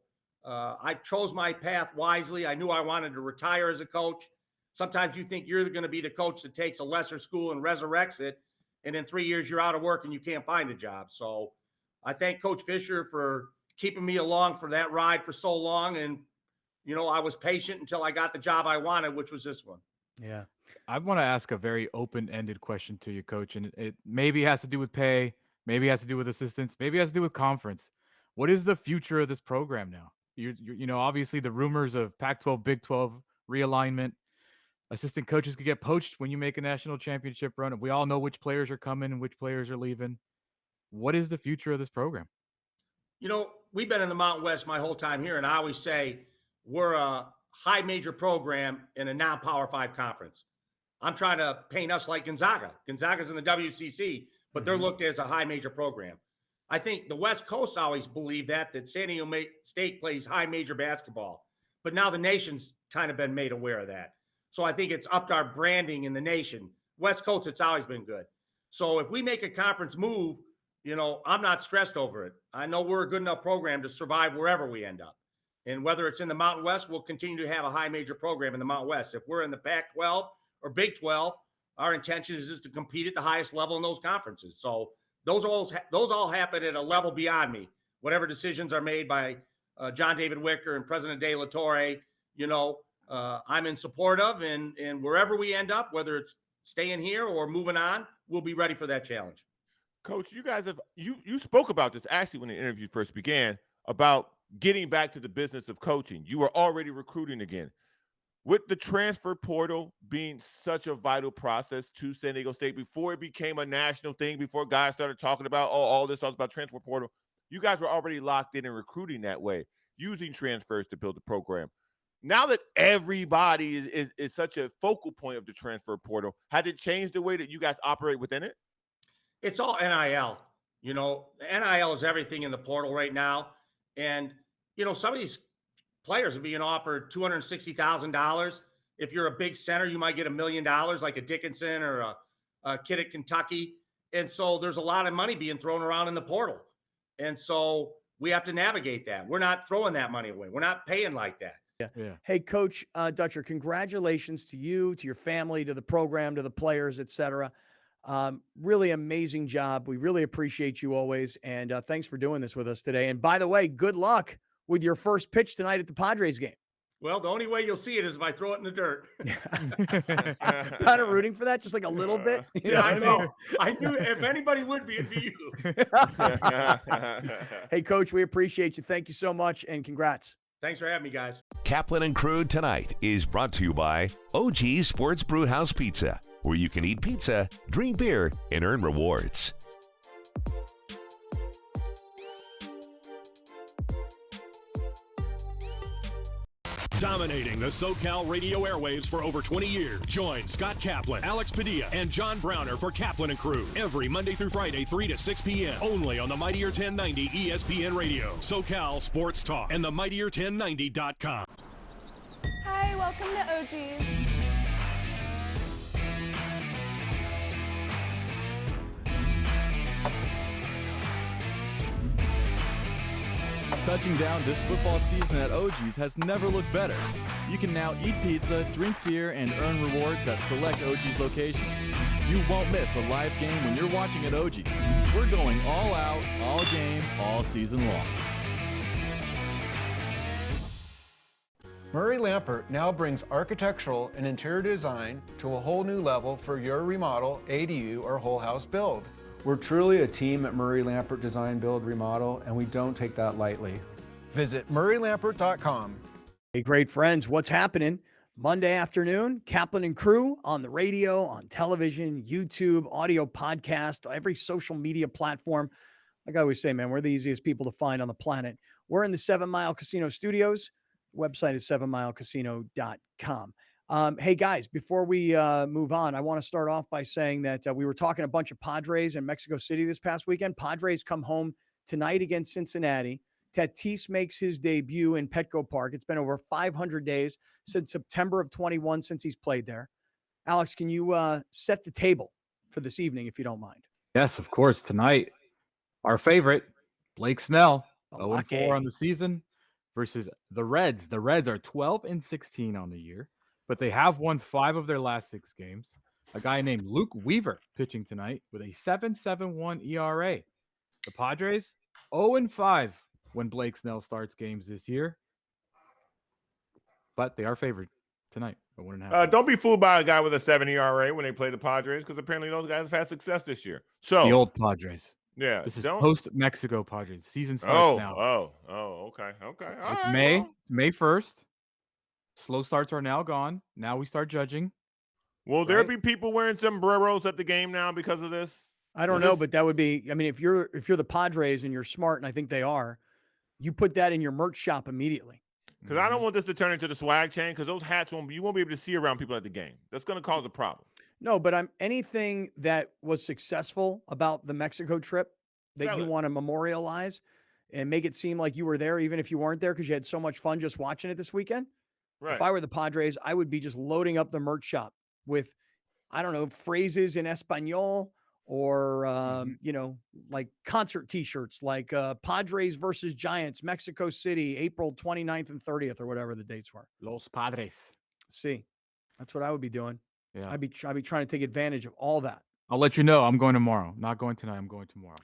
I chose my path wisely. I knew I wanted to retire as a coach. Sometimes you think you're going to be the coach that takes a lesser school and resurrects it. And in 3 years, you're out of work and you can't find a job. So I thank Coach Fisher for keeping me along for that ride for so long. And, I was patient until I got the job I wanted, which was this one. Yeah. I want to ask a very open-ended question to you, Coach, and it maybe has to do with pay, Maybe it has to do with assistants. Maybe it has to do with conference. What is the future of this program now? Obviously the rumors of Pac-12, Big 12 realignment. Assistant coaches could get poached when you make a national championship run. We all know which players are coming and which players are leaving. What is the future of this program? We've been in the Mountain West my whole time here, and I always say we're a high major program in a non-Power 5 conference. I'm trying to paint us like Gonzaga. Gonzaga's in the WCC, but they're looked at as a high major program. I think the West Coast always believed that San Diego State plays high major basketball, but now the nation's kind of been made aware of that. So I think it's upped our branding in the nation. West Coast, it's always been good. So if we make a conference move, I'm not stressed over it. I know we're a good enough program to survive wherever we end up. And whether it's in the Mountain West, we'll continue to have a high major program in the Mountain West. If we're in the Pac-12 or Big 12, our intention is just to compete at the highest level in those conferences. So those all happen at a level beyond me. Whatever decisions are made by John David Wicker and President De La Torre, I'm in support of, and wherever we end up, whether it's staying here or moving on, we'll be ready for that challenge. Coach, you guys have you spoke about this actually when the interview first began about getting back to the business of coaching. You were already recruiting again. With the transfer portal being such a vital process to San Diego State, before it became a national thing, before guys started talking about all this stuff about transfer portal, you guys were already locked in and recruiting that way, using transfers to build the program. Now that everybody is such a focal point of the transfer portal, has it changed the way that you guys operate within it? It's all NIL. NIL is everything in the portal right now. And, some of these players are being offered $260,000. If you're a big center, you might get $1 million, like a Dickinson or a kid at Kentucky. And so there's a lot of money being thrown around in the portal. And so we have to navigate that. We're not throwing that money away. We're not paying like that. Yeah. Hey, Coach Dutcher, congratulations to you, to your family, to the program, to the players, et cetera. Really amazing job. We really appreciate you always. And thanks for doing this with us today. And by the way, good luck with your first pitch tonight at the Padres game. Well, the only way you'll see it is if I throw it in the dirt. Kind of rooting for that, just like a little bit. I know. I knew if anybody would be, it'd be you. Hey, Coach, we appreciate you. Thank you so much, and congrats. Thanks for having me, guys. Kaplan and Crew Tonight is brought to you by OG Sports Brewhouse Pizza, where you can eat pizza, drink beer, and earn rewards. Dominating the SoCal radio airwaves for over 20 years. Join Scott Kaplan, Alex Padilla, and John Browner for Kaplan and Crew every Monday through Friday, 3 to 6 p.m. Only on the Mightier 1090 ESPN Radio, SoCal Sports Talk, and the Mightier1090.com. Hi, welcome to OG's. Touching down this football season at OG's has never looked better. You can now eat pizza, drink beer, and earn rewards at select OG's locations. You won't miss a live game when you're watching at OG's. We're going all out, all game, all season long. Murray Lampert now brings architectural and interior design to a whole new level for your remodel, ADU, or whole house build. We're truly a team at Murray Lampert Design, Build, Remodel, and we don't take that lightly. Visit murraylampert.com. Hey, great friends, what's happening? Monday afternoon, Kaplan and Crew on the radio, on television, YouTube, audio podcast, every social media platform. Like I always say, man, we're the easiest people to find on the planet. We're in the 7 Mile Casino studios. The website is 7milecasino.com. Hey, guys, before we move on, I want to start off by saying that we were talking a bunch of Padres in Mexico City this past weekend. Padres come home tonight against Cincinnati. Tatis makes his debut in Petco Park. It's been over 500 days since September of 21 since he's played there. Alex, can you set the table for this evening, if you don't mind? Yes, of course. Tonight, our favorite, Blake Snell, 0-4 on the season versus the Reds. The Reds are 12-16 on the year, but they have won 5 of their last 6 games. A guy named Luke Weaver pitching tonight with a 7.71 ERA. The Padres, 0-5 when Blake Snell starts games this year. But they are favored tonight. Don't be fooled by a guy with a 7 ERA when they play the Padres, because apparently those guys have had success this year. So the old Padres. Yeah. This is don't. post Mexico Padres. Season starts now. Okay. All It's right, May, well. May 1st. Slow starts are now gone. Now we start judging. Will there right? be people wearing sombreros at the game now because of this? I don't know, but that would be. I mean, if you're the Padres and you're smart, and I think they are, you put that in your merch shop immediately. Because I don't want this to turn into the swag chain, because those hats you won't be able to see around people at the game. That's going to cause a problem. No, but anything that was successful about the Mexico trip that you want to memorialize and make it seem like you were there, even if you weren't there, because you had so much fun just watching it this weekend. Right. If I were the Padres, I would be just loading up the merch shop with, I don't know, phrases in Espanol or, like concert T-shirts, like Padres versus Giants, Mexico City, April 29th and 30th, or whatever the dates were. Los Padres. See, that's what I would be doing. Yeah. I'd be trying to take advantage of all that. I'll let you know. I'm going tomorrow. Not going tonight. I'm going tomorrow.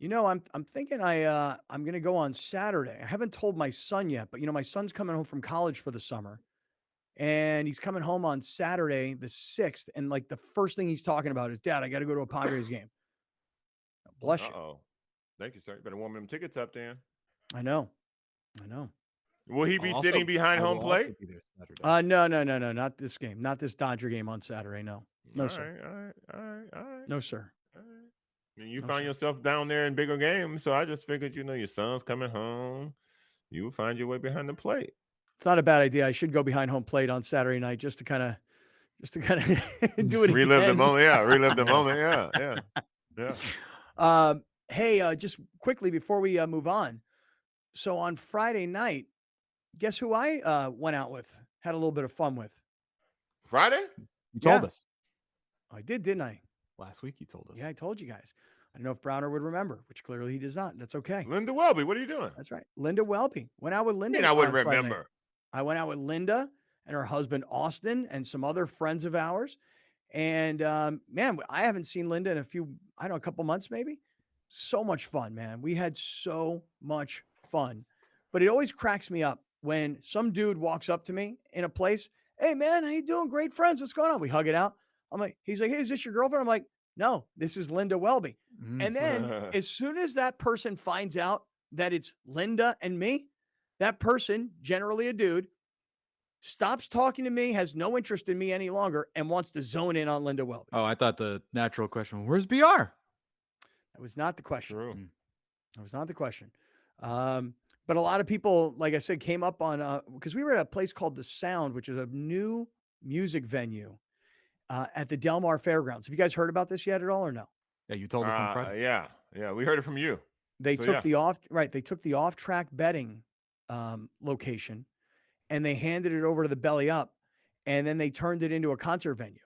I'm thinking I'm going to go on Saturday. I haven't told my son yet, but my son's coming home from college for the summer, and he's coming home on Saturday the 6th, and like the first thing he's talking about is, Dad, I got to go to a Padres game. Bless you. Uh-oh. Thank you, sir. You better warm them tickets up then. I know. Will he be sitting behind home plate? No, not this game. Not this Dodger game on Saturday. No, sir. All right. No, sir. You find yourself down there in bigger games, so I just figured, your son's coming home. You will find your way behind the plate. It's not a bad idea. I should go behind home plate on Saturday night just to kind of do it Relive again. the moment. Yeah, relive the moment. Yeah. Hey, just quickly before we move on. So on Friday night, guess who I went out with? Had a little bit of fun with. Friday? You told us. I did, didn't I? Last week you told us. Yeah, I told you guys. I don't know if Browner would remember, which clearly he does not. That's okay. Linda Welby, what are you doing? That's right. Linda Welby. Went out with Linda. I wouldn't on Friday remember. night. I went out with Linda and her husband, Austin, and some other friends of ours. And man, I haven't seen Linda in a couple months maybe. So much fun, man. We had so much fun. But it always cracks me up when some dude walks up to me in a place. Hey, man, how you doing? Great friends. What's going on? We hug it out. He's like, hey, is this your girlfriend? I'm like, no, this is Linda Welby. And then as soon as that person finds out that it's Linda and me, that person, generally a dude, stops talking to me, has no interest in me any longer, and wants to zone in on Linda Welby. Oh, I thought the natural question, where's BR? That was not the question. True. That was not the question. But a lot of people, like I said, came up on, because we were at a place called The Sound, which is a new music venue at the Del Mar Fairgrounds. Have you guys heard about this yet at all or no? Yeah, you told us on Friday. Yeah, we heard it from you. They took the off-track betting location, and they handed it over to the Belly Up, and then they turned it into a concert venue.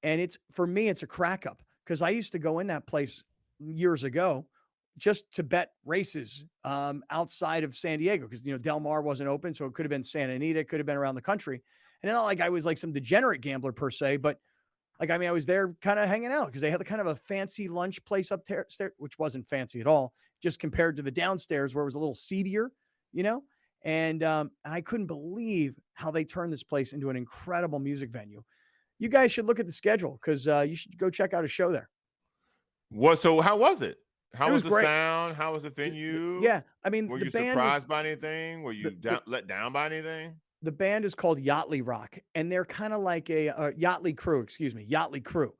And for me, it's a crack up, because I used to go in that place years ago just to bet races outside of San Diego, because Del Mar wasn't open, so it could have been Santa Anita, it could have been around the country. And not like I was like some degenerate gambler per se, but I was there kind of hanging out because they had the kind of a fancy lunch place upstairs, which wasn't fancy at all, just compared to the downstairs where it was a little seedier, And I couldn't believe how they turned this place into an incredible music venue. You guys should look at the schedule, because you should go check out a show there. So how was it? How was the great. sound? How was the venue? Yeah, were you surprised by anything? Were you let down by anything? The band is called Yachtly Rock, and they're kind of like a Yachtly Crew,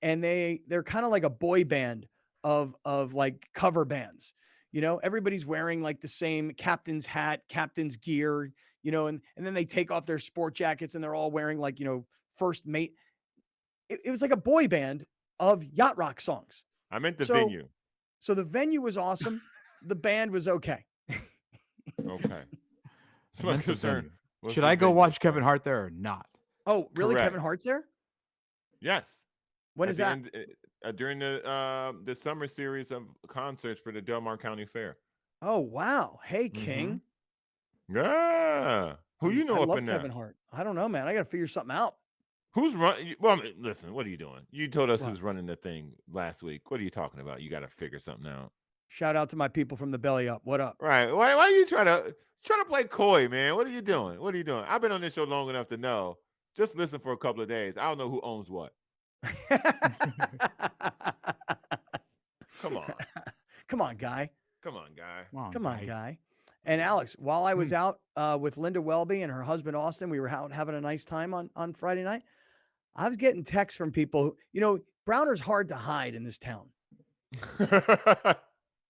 and they're kind of like a boy band of like cover bands. Everybody's wearing like the same captain's hat, captain's gear, and then they take off their sport jackets and they're all wearing like, first mate. It was like a boy band of yacht rock songs. I meant the venue. So the venue was awesome. The band was okay. Okay. That's my concern. Should I go watch Kevin Hart there or not? Oh, really? Correct. Kevin Hart's there? Yes. When is that? During the summer series of concerts for the Del Mar County Fair. Oh, wow. Hey, King. Yeah. Who you know I up love in there? Kevin Hart. I don't know, man. I got to figure something out. Who's running? Well, listen, what are you doing? You told us who's running the thing last week. What are you talking about? You got to figure something out. Shout out to my people from the Belly Up. What up? Right. Why are you trying to play coy, man? What are you doing? I've been on this show long enough to know. Just listen for a couple of days. I don't know who owns what. Come on. Come on, guy. Come on, guy. Come on, guy. And Alex, while I was out with Linda Welby and her husband Austin, we were out having a nice time on Friday night. I was getting texts from people. Browner's hard to hide in this town.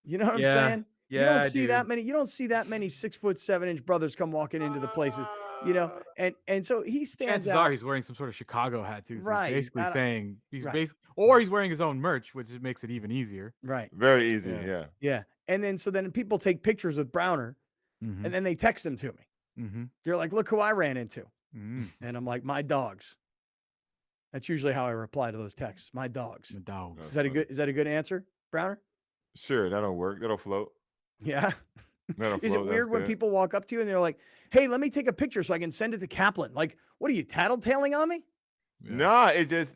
You know what I'm saying? Yeah, you don't I see do. that many. You don't see that many 6'7" brothers come walking into the places. And so he stands Chances out. are he's wearing some sort of Chicago hat too. So Right. He's basically saying Right. or he's wearing his own merch, which makes it even easier. Right. Very easy. Yeah. Yeah. And then people take pictures with Browner, Mhm. and then they text them to me. Mhm. They're like, "Look who I ran into," Mm. and I'm like, "My dogs." That's usually how I reply to those texts. My dogs. The dogs. Is that a good answer, Browner? Sure, that'll work. That'll float. Yeah. That'll Is it float. weird That's when good. people walk up to you and they're like, "Hey, let me take a picture so I can send it to Kaplan"? Like, what are you tattletaling on me? No, it just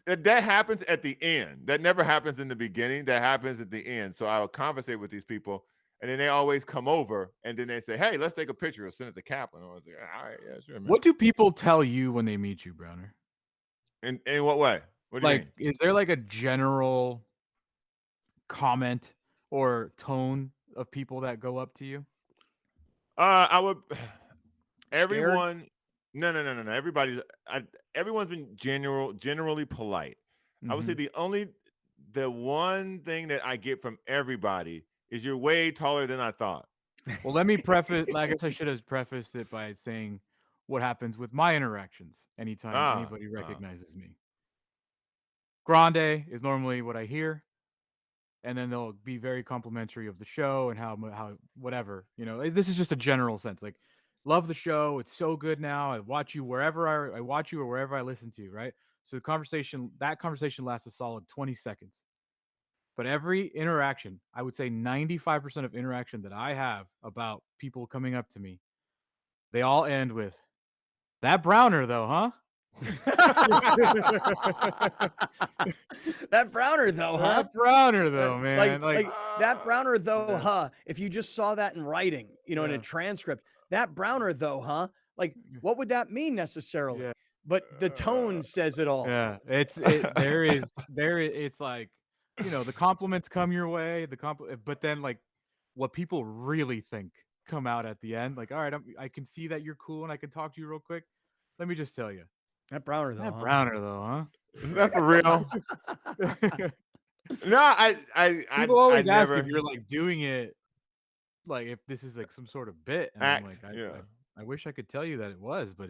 that happens at the end. That never happens in the beginning. That happens at the end. So I'll conversate with these people, and then they always come over, and then they say, "Hey, let's take a picture or send it to Kaplan." I was like, "All right, yeah, sure, man." What do people tell you when they meet you, Browner? In what way? What do you mean? Is there like a general comment or tone of people that go up to you? I would. Scared? Everyone. No. Everyone's been generally polite. I would say the one thing that I get from everybody is you're way taller than I thought. Well, let me preface. I guess I should have prefaced it by saying what happens with my interactions anytime anybody recognizes me. Grande is normally what I hear, and then they'll be very complimentary of the show and how whatever, this is just a general sense. Like, love the show. It's so good now. I watch you wherever I watch you or wherever I listen to you, right? So that conversation lasts a solid 20 seconds. But every interaction, I would say 95% of interaction that I have about people coming up to me, they all end with, "That Browner though, huh?" That Browner though, huh? That Browner though, man. Like that Browner though, huh? If you just saw that in writing, in a transcript, that Browner though, huh? Like, what would that mean necessarily? Yeah. But the tone says it all. Yeah, it's like, the compliments come your way, but then like what people really think come out at the end. Like, all right, I can see that you're cool and I can talk to you real quick. Let me just tell you, that Browner though, that Browner though, huh? Is that for real? No, People always ask never if you're like doing it, like if this is like some sort of bit. And I'm like, I wish I could tell you that it was, but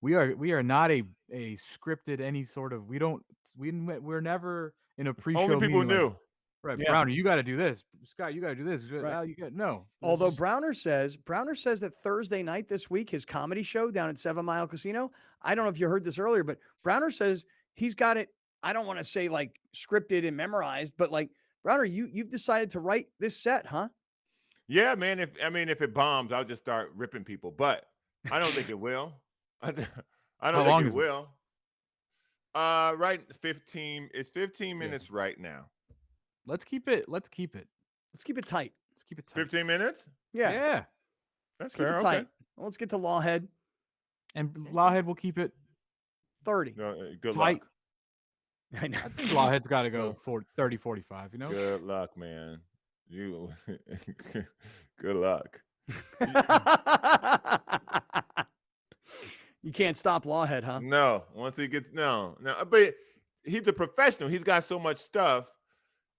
we are not a scripted any sort of. We're never in a pre-show. Only people meeting knew. like, right, Yeah. Browner, you got to do this. Scott, you got to do this. Right. Al, no. Although Browner says that Thursday night this week, his comedy show down at 7 Mile Casino, I don't know if you heard this earlier, but Browner says he's got it. I don't want to say like scripted and memorized, but like, Browner, you've decided to write this set, huh? Yeah, man. If it bombs, I'll just start ripping people. But I don't think it will. I don't think it will. Right, 15. It's 15 minutes right now. Let's keep it. Let's keep it tight. 15 minutes? Yeah. Yeah. That's Keep fair. it tight. Okay. Well, let's get to Lawhead. And Lawhead will keep it 30. Good tight. luck. I know. I think Lawhead's got to go for 30, 45, Good luck, man. You good luck. You can't stop Lawhead, huh? No, once he gets no, but he's a professional. He's got so much stuff.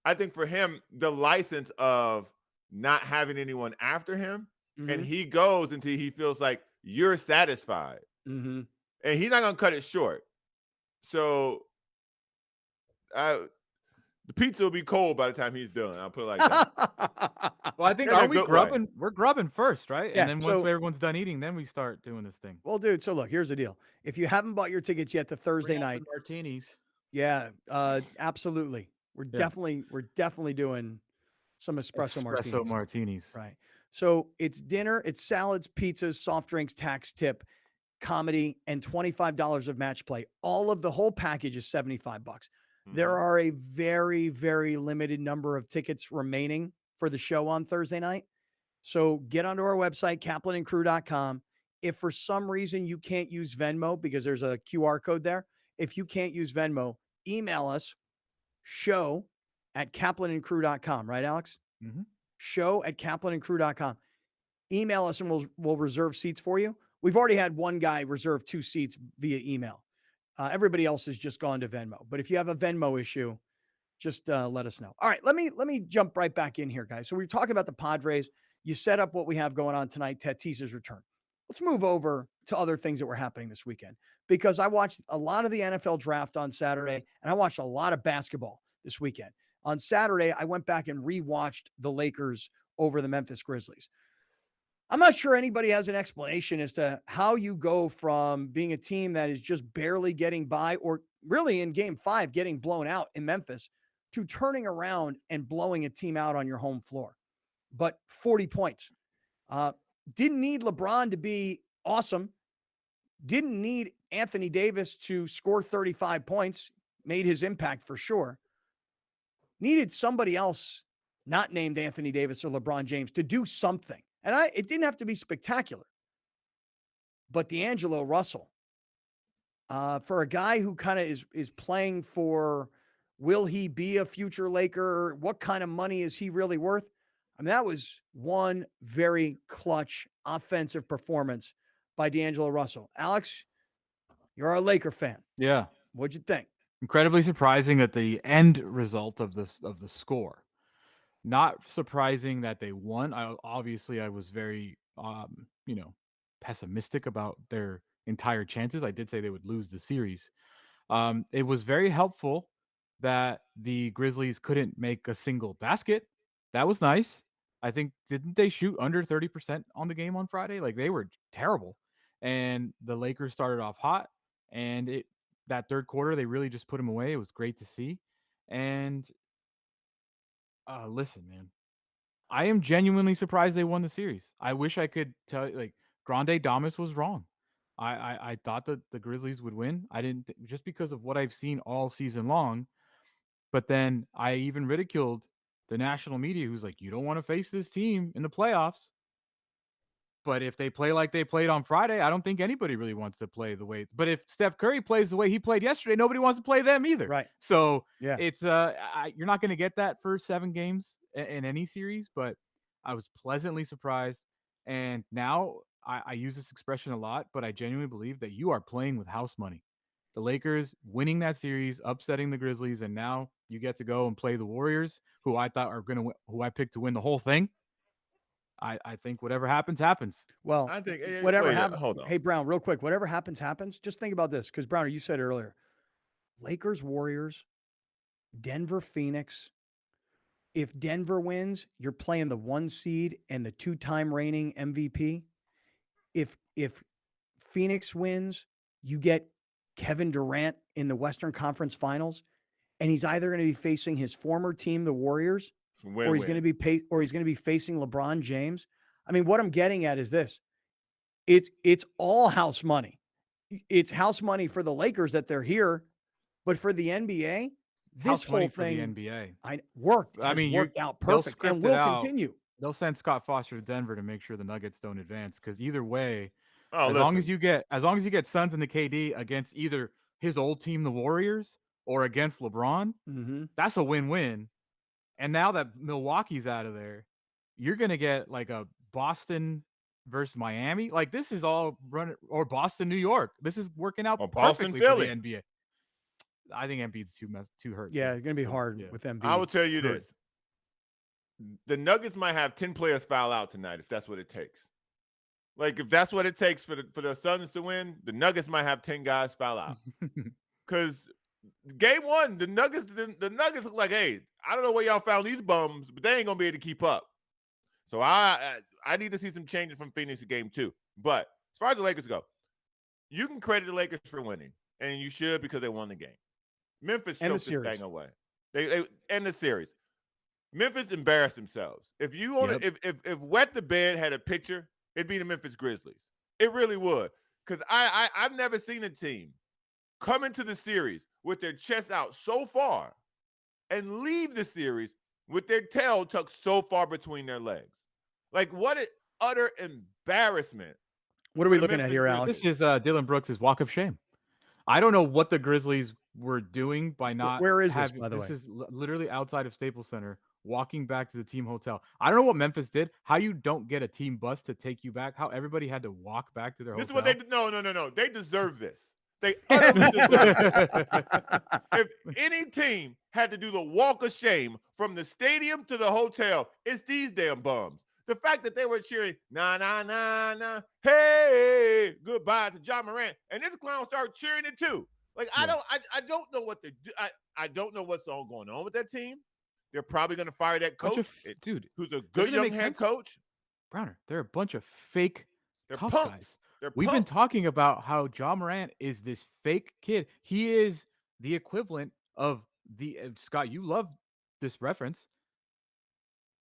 I think for him, the license of not having anyone after him, and he goes until he feels like you're satisfied, and he's not gonna cut it short. So, the pizza will be cold by the time he's done. I'll put it like that. Well, I think we're grubbing first, right? Yeah, And then once everyone's done eating, then we start doing this thing. Well, dude, so look, here's the deal. If you haven't bought your tickets yet to Thursday night, martinis. Yeah, absolutely. We're definitely doing some espresso martinis. Right. So it's dinner, it's salads, pizzas, soft drinks, tax tip, comedy, and $25 of match play. The whole package is $75. There are a very, very limited number of tickets remaining for the show on Thursday night. So get onto our website, kaplanandcrew.com. If for some reason you can't use Venmo because there's a QR code there, if you can't use Venmo, email us show@kaplanandcrew.com. Right, Alex? show@kaplanandcrew.com. Email us and we'll reserve seats for you. We've already had one guy reserve 2 seats via email. Everybody else has just gone to Venmo. But if you have a Venmo issue, just let us know. All right, let me jump right back in here, guys. So we're talking about the Padres. You set up what we have going on tonight, Tatis's return. Let's move over to other things that were happening this weekend, because I watched a lot of the NFL draft on Saturday, and I watched a lot of basketball this weekend. On Saturday, I went back and rewatched the Lakers over the Memphis Grizzlies. I'm not sure anybody has an explanation as to how you go from being a team that is just barely getting by, or really in Game 5 getting blown out in Memphis, to turning around and blowing a team out on your home floor. But 40 points. Didn't need LeBron to be awesome. Didn't need Anthony Davis to score 35 points. Made his impact for sure. Needed somebody else, not named Anthony Davis or LeBron James, to do something. And it didn't have to be spectacular. But D'Angelo Russell, for a guy who kind of is playing for, will he be a future Laker? What kind of money is he really worth? I mean, that was one very clutch offensive performance by D'Angelo Russell. Alex, you're a Laker fan. Yeah. What'd you think? Incredibly surprising at the end result of the score. Not surprising that they won. I was very, pessimistic about their entire chances. I did say they would lose the series. It was very helpful that the Grizzlies couldn't make a single basket. That was nice. I think, didn't they shoot under 30% on the game on Friday? Like, they were terrible. And the Lakers started off hot, and that third quarter, they really just put them away. It was great to see. And listen, man, I am genuinely surprised they won the series. I wish I could tell you, like, Grande Damas was wrong. I thought that the Grizzlies would win. I didn't, just because of what I've seen all season long. But then I even ridiculed the national media, who's like, you don't want to face this team in the playoffs. But if they play like they played on Friday, I don't think anybody really wants to play the way. But if Steph Curry plays the way he played yesterday, nobody wants to play them either. Right. So yeah, it's you're not going to get that for 7 games in any series. But I was pleasantly surprised. And now I use this expression a lot, but I genuinely believe that you are playing with house money. The Lakers winning that series, upsetting the Grizzlies, and now you get to go and play the Warriors, who I thought are going to win, who I picked to win the whole thing. I think whatever happens, happens. Well, I think whatever happens. Hold on. Hey, Brown, real quick. Whatever happens, happens. Just think about this, because Browner, you said earlier, Lakers, Warriors, Denver, Phoenix. If Denver wins, you're playing the 1 seed and the 2-time reigning MVP. If Phoenix wins, you get Kevin Durant in the Western Conference Finals, and he's either going to be facing his former team, the Warriors, or he's going to be facing LeBron James. I mean, what I'm getting at is this: it's all house money. It's house money for the Lakers that they're here, but for the NBA, this whole thing for the NBA worked out perfect and will continue. They'll send Scott Foster to Denver to make sure the Nuggets don't advance, because either way, as long as you get Suns and the KD against either his old team, the Warriors, or against LeBron, that's a win-win. And now that Milwaukee's out of there, you're going to get like a Boston versus Miami. Like, this is all run, or Boston, New York. This is working out perfectly for the NBA. I think Embiid's too hurt. Yeah, it's going to be hard with Embiid. I will tell you this. The Nuggets might have 10 players foul out tonight if that's what it takes. Like, if that's what it takes for the Suns to win, the Nuggets might have 10 guys foul out. Because Game 1, the Nuggets look like, hey, I don't know where y'all found these bums, but they ain't gonna be able to keep up. So I need to see some changes from Phoenix in Game 2. But as far as the Lakers go, you can credit the Lakers for winning, and you should, because they won the game. Memphis choked this thing away. They end the series. Memphis embarrassed themselves. If you want to, if Wet the Bed had a picture, it'd be the Memphis Grizzlies. It really would, because I've never seen a team come into the series with their chest out so far and leave the series with their tail tucked so far between their legs. Like, what an utter embarrassment. What are we looking at here, Alex? This is Dylan Brooks' walk of shame. I don't know what the Grizzlies were doing by not. Where is this, by the way? This is literally outside of Staples Center walking back to the team hotel. I don't know what Memphis did. How you don't get a team bus to take you back? How everybody had to walk back to their This hotel? is what they no. They deserve this. They utterly deserve it. If any team had to do the walk of shame from the stadium to the hotel, it's these damn bums. The fact that they were cheering, nah, nah, nah, nah, hey, goodbye to John Morant, and this clown started cheering it too. Like, I don't know what to do. I don't know what's all going on with that team. They're probably going to fire that coach, dude, who's a good young head coach. Browner, they're a bunch of fake tough punks. guys. They're We've been punks. talking about how John Morant is this fake kid. He is the equivalent of the Scott. You love this reference.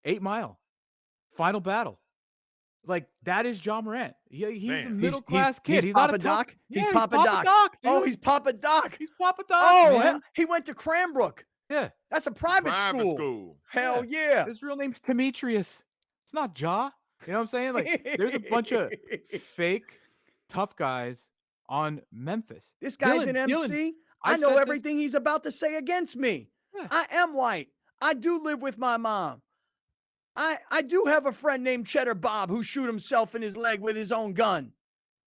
8 Mile, Final Battle. Like, that is John Morant. He's a middle class kid. He's Papa not a tough- Doc. Yeah, He's Papa Doc. Dude. Oh, he's Papa Doc. He's Papa Doc. Oh, man. he went to Cranbrook. Yeah, that's a private school. Hell yeah. His real name's Demetrius. It's not Ja. You know what I'm saying? Like, there's a bunch of fake tough guys on Memphis. This guy's an MC. I know everything he's about to say against me. Yeah. I am white. I do live with my mom. I do have a friend named Cheddar Bob who shoot himself in his leg with his own gun.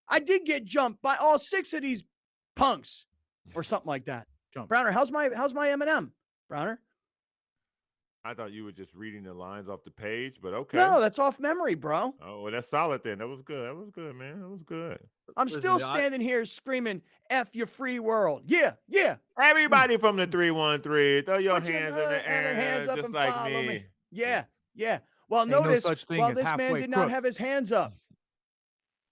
I did get jumped by all 6 of these punks or something like that. Browner, how's my Eminem? Browner? I thought you were just reading the lines off the page, but okay. No, that's off memory, bro. Oh, well, that's solid then. That was good. That was good, man. That was good. I'm still standing here screaming, F your free world. Yeah, yeah. Everybody from the 313, throw your Put your hands in the air, hands up just and like follow me. me. Yeah, yeah. Well, Ain't no notice, such thing while as this man halfway did not crook. have his hands up.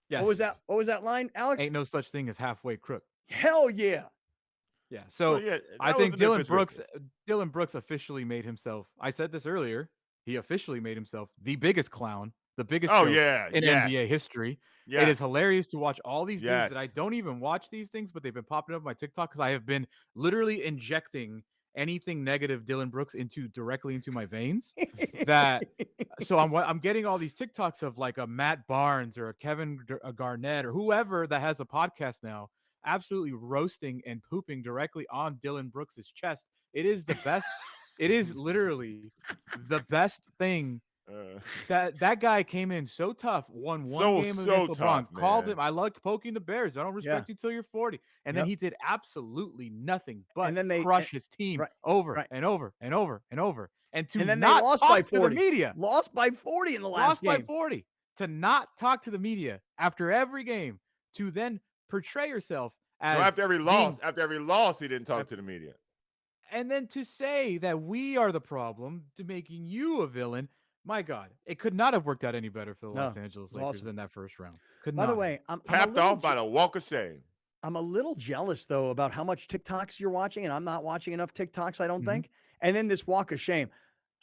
Yes. What was that line, Alex? Ain't no such thing as halfway crook. Hell yeah. Yeah. So yeah, I that think was an Dylan Brooks officially made himself. I said this earlier. He officially made himself the biggest clown, the biggest joke in NBA history. It is hilarious to watch all these dudes that I don't even watch these things, but they've been popping up on my TikTok because I have been literally injecting anything negative Dylan Brooks directly into my veins. So I'm getting all these TikToks of like a Matt Barnes or a Kevin Garnett or whoever that has a podcast now, absolutely roasting and pooping directly on Dylan Brooks's chest. It is the best. It is literally the best thing. That guy came in so tough, won one game against LeBron, called him. I like poking the Bears. I don't respect you till you're 40. And then he did absolutely nothing but crush his team over and over and over and over. And then they lost by 40. To the media. Lost by 40 in the last game. Lost by 40. To not talk to the media after every game, to then portray yourself as after every loss, he didn't talk to the media. And then to say that we are the problem, to making you a villain. My God, it could not have worked out any better for the Los Angeles Lakers in that first round. By the way, I'm tapped off by the walk of shame. I'm a little jealous though about how much TikToks you're watching, and I'm not watching enough TikToks, I don't think. And then this walk of shame.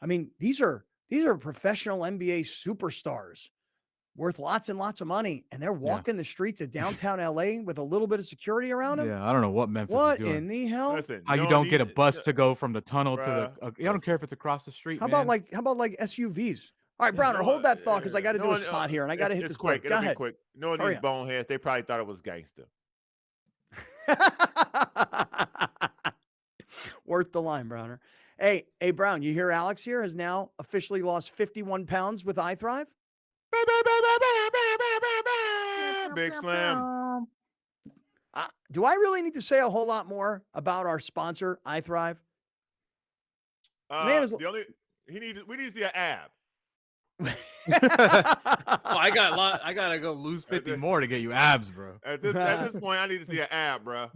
I mean, these are professional NBA superstars worth lots and lots of money, and they're walking the streets of downtown LA with a little bit of security around them. Yeah, I don't know what Memphis is doing. What in the hell? Listen, how you don't get a bus to go from the tunnel to the I don't care if it's across the street. How about like SUVs? All right, Browner, hold that thought because I got to do a spot here and I got to hit this quick. Go ahead. Quick. No, these boneheads, they probably thought it was gangster. Worth the line, Browner. Hey, Brown, you hear Alex here has now officially lost 51 pounds with iThrive? Big Slim. Do I really need to say a whole lot more about our sponsor, iThrive? We need to see an ab. I gotta go lose 50 more to get you abs, bro. At this point, I need to see an ab, bro. All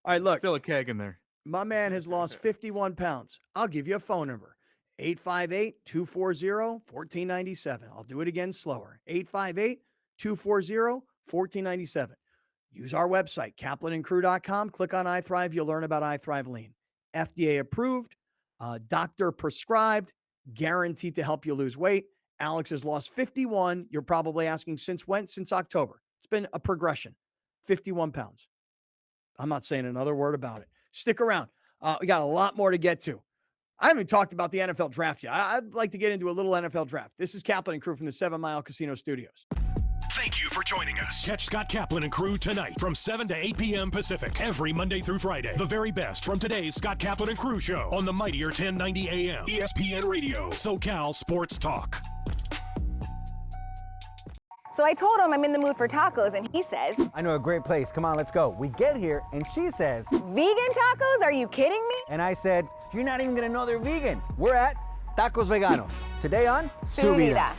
right, look. Still a keg in there. My man has lost 51 pounds. I'll give you a phone number. 858-240-1497. I'll do it again slower. 858-240-1497. Use our website, kaplanandcrew.com. Click on iThrive. You'll learn about iThrive Lean. FDA approved, doctor prescribed, guaranteed to help you lose weight. Alex has lost 51. You're probably asking since when? Since October. It's been a progression. 51 pounds. I'm not saying another word about it. Stick around. We got a lot more to get to. I haven't talked about the NFL draft yet. I'd like to get into a little NFL draft. This is Kaplan and Crew from the 7 Mile Casino Studios. Thank you for joining us. Catch Scott Kaplan and Crew tonight from 7 to 8 p.m. Pacific every Monday through Friday. The very best from today's Scott Kaplan and Crew show on the mightier 1090 AM ESPN Radio, SoCal Sports Talk. So I told him I'm in the mood for tacos, and he says, I know a great place. Come on, let's go. We get here, and she says, vegan tacos? Are you kidding me? And I said, you're not even gonna know they're vegan. We're at Tacos Veganos. Today on Su Vida.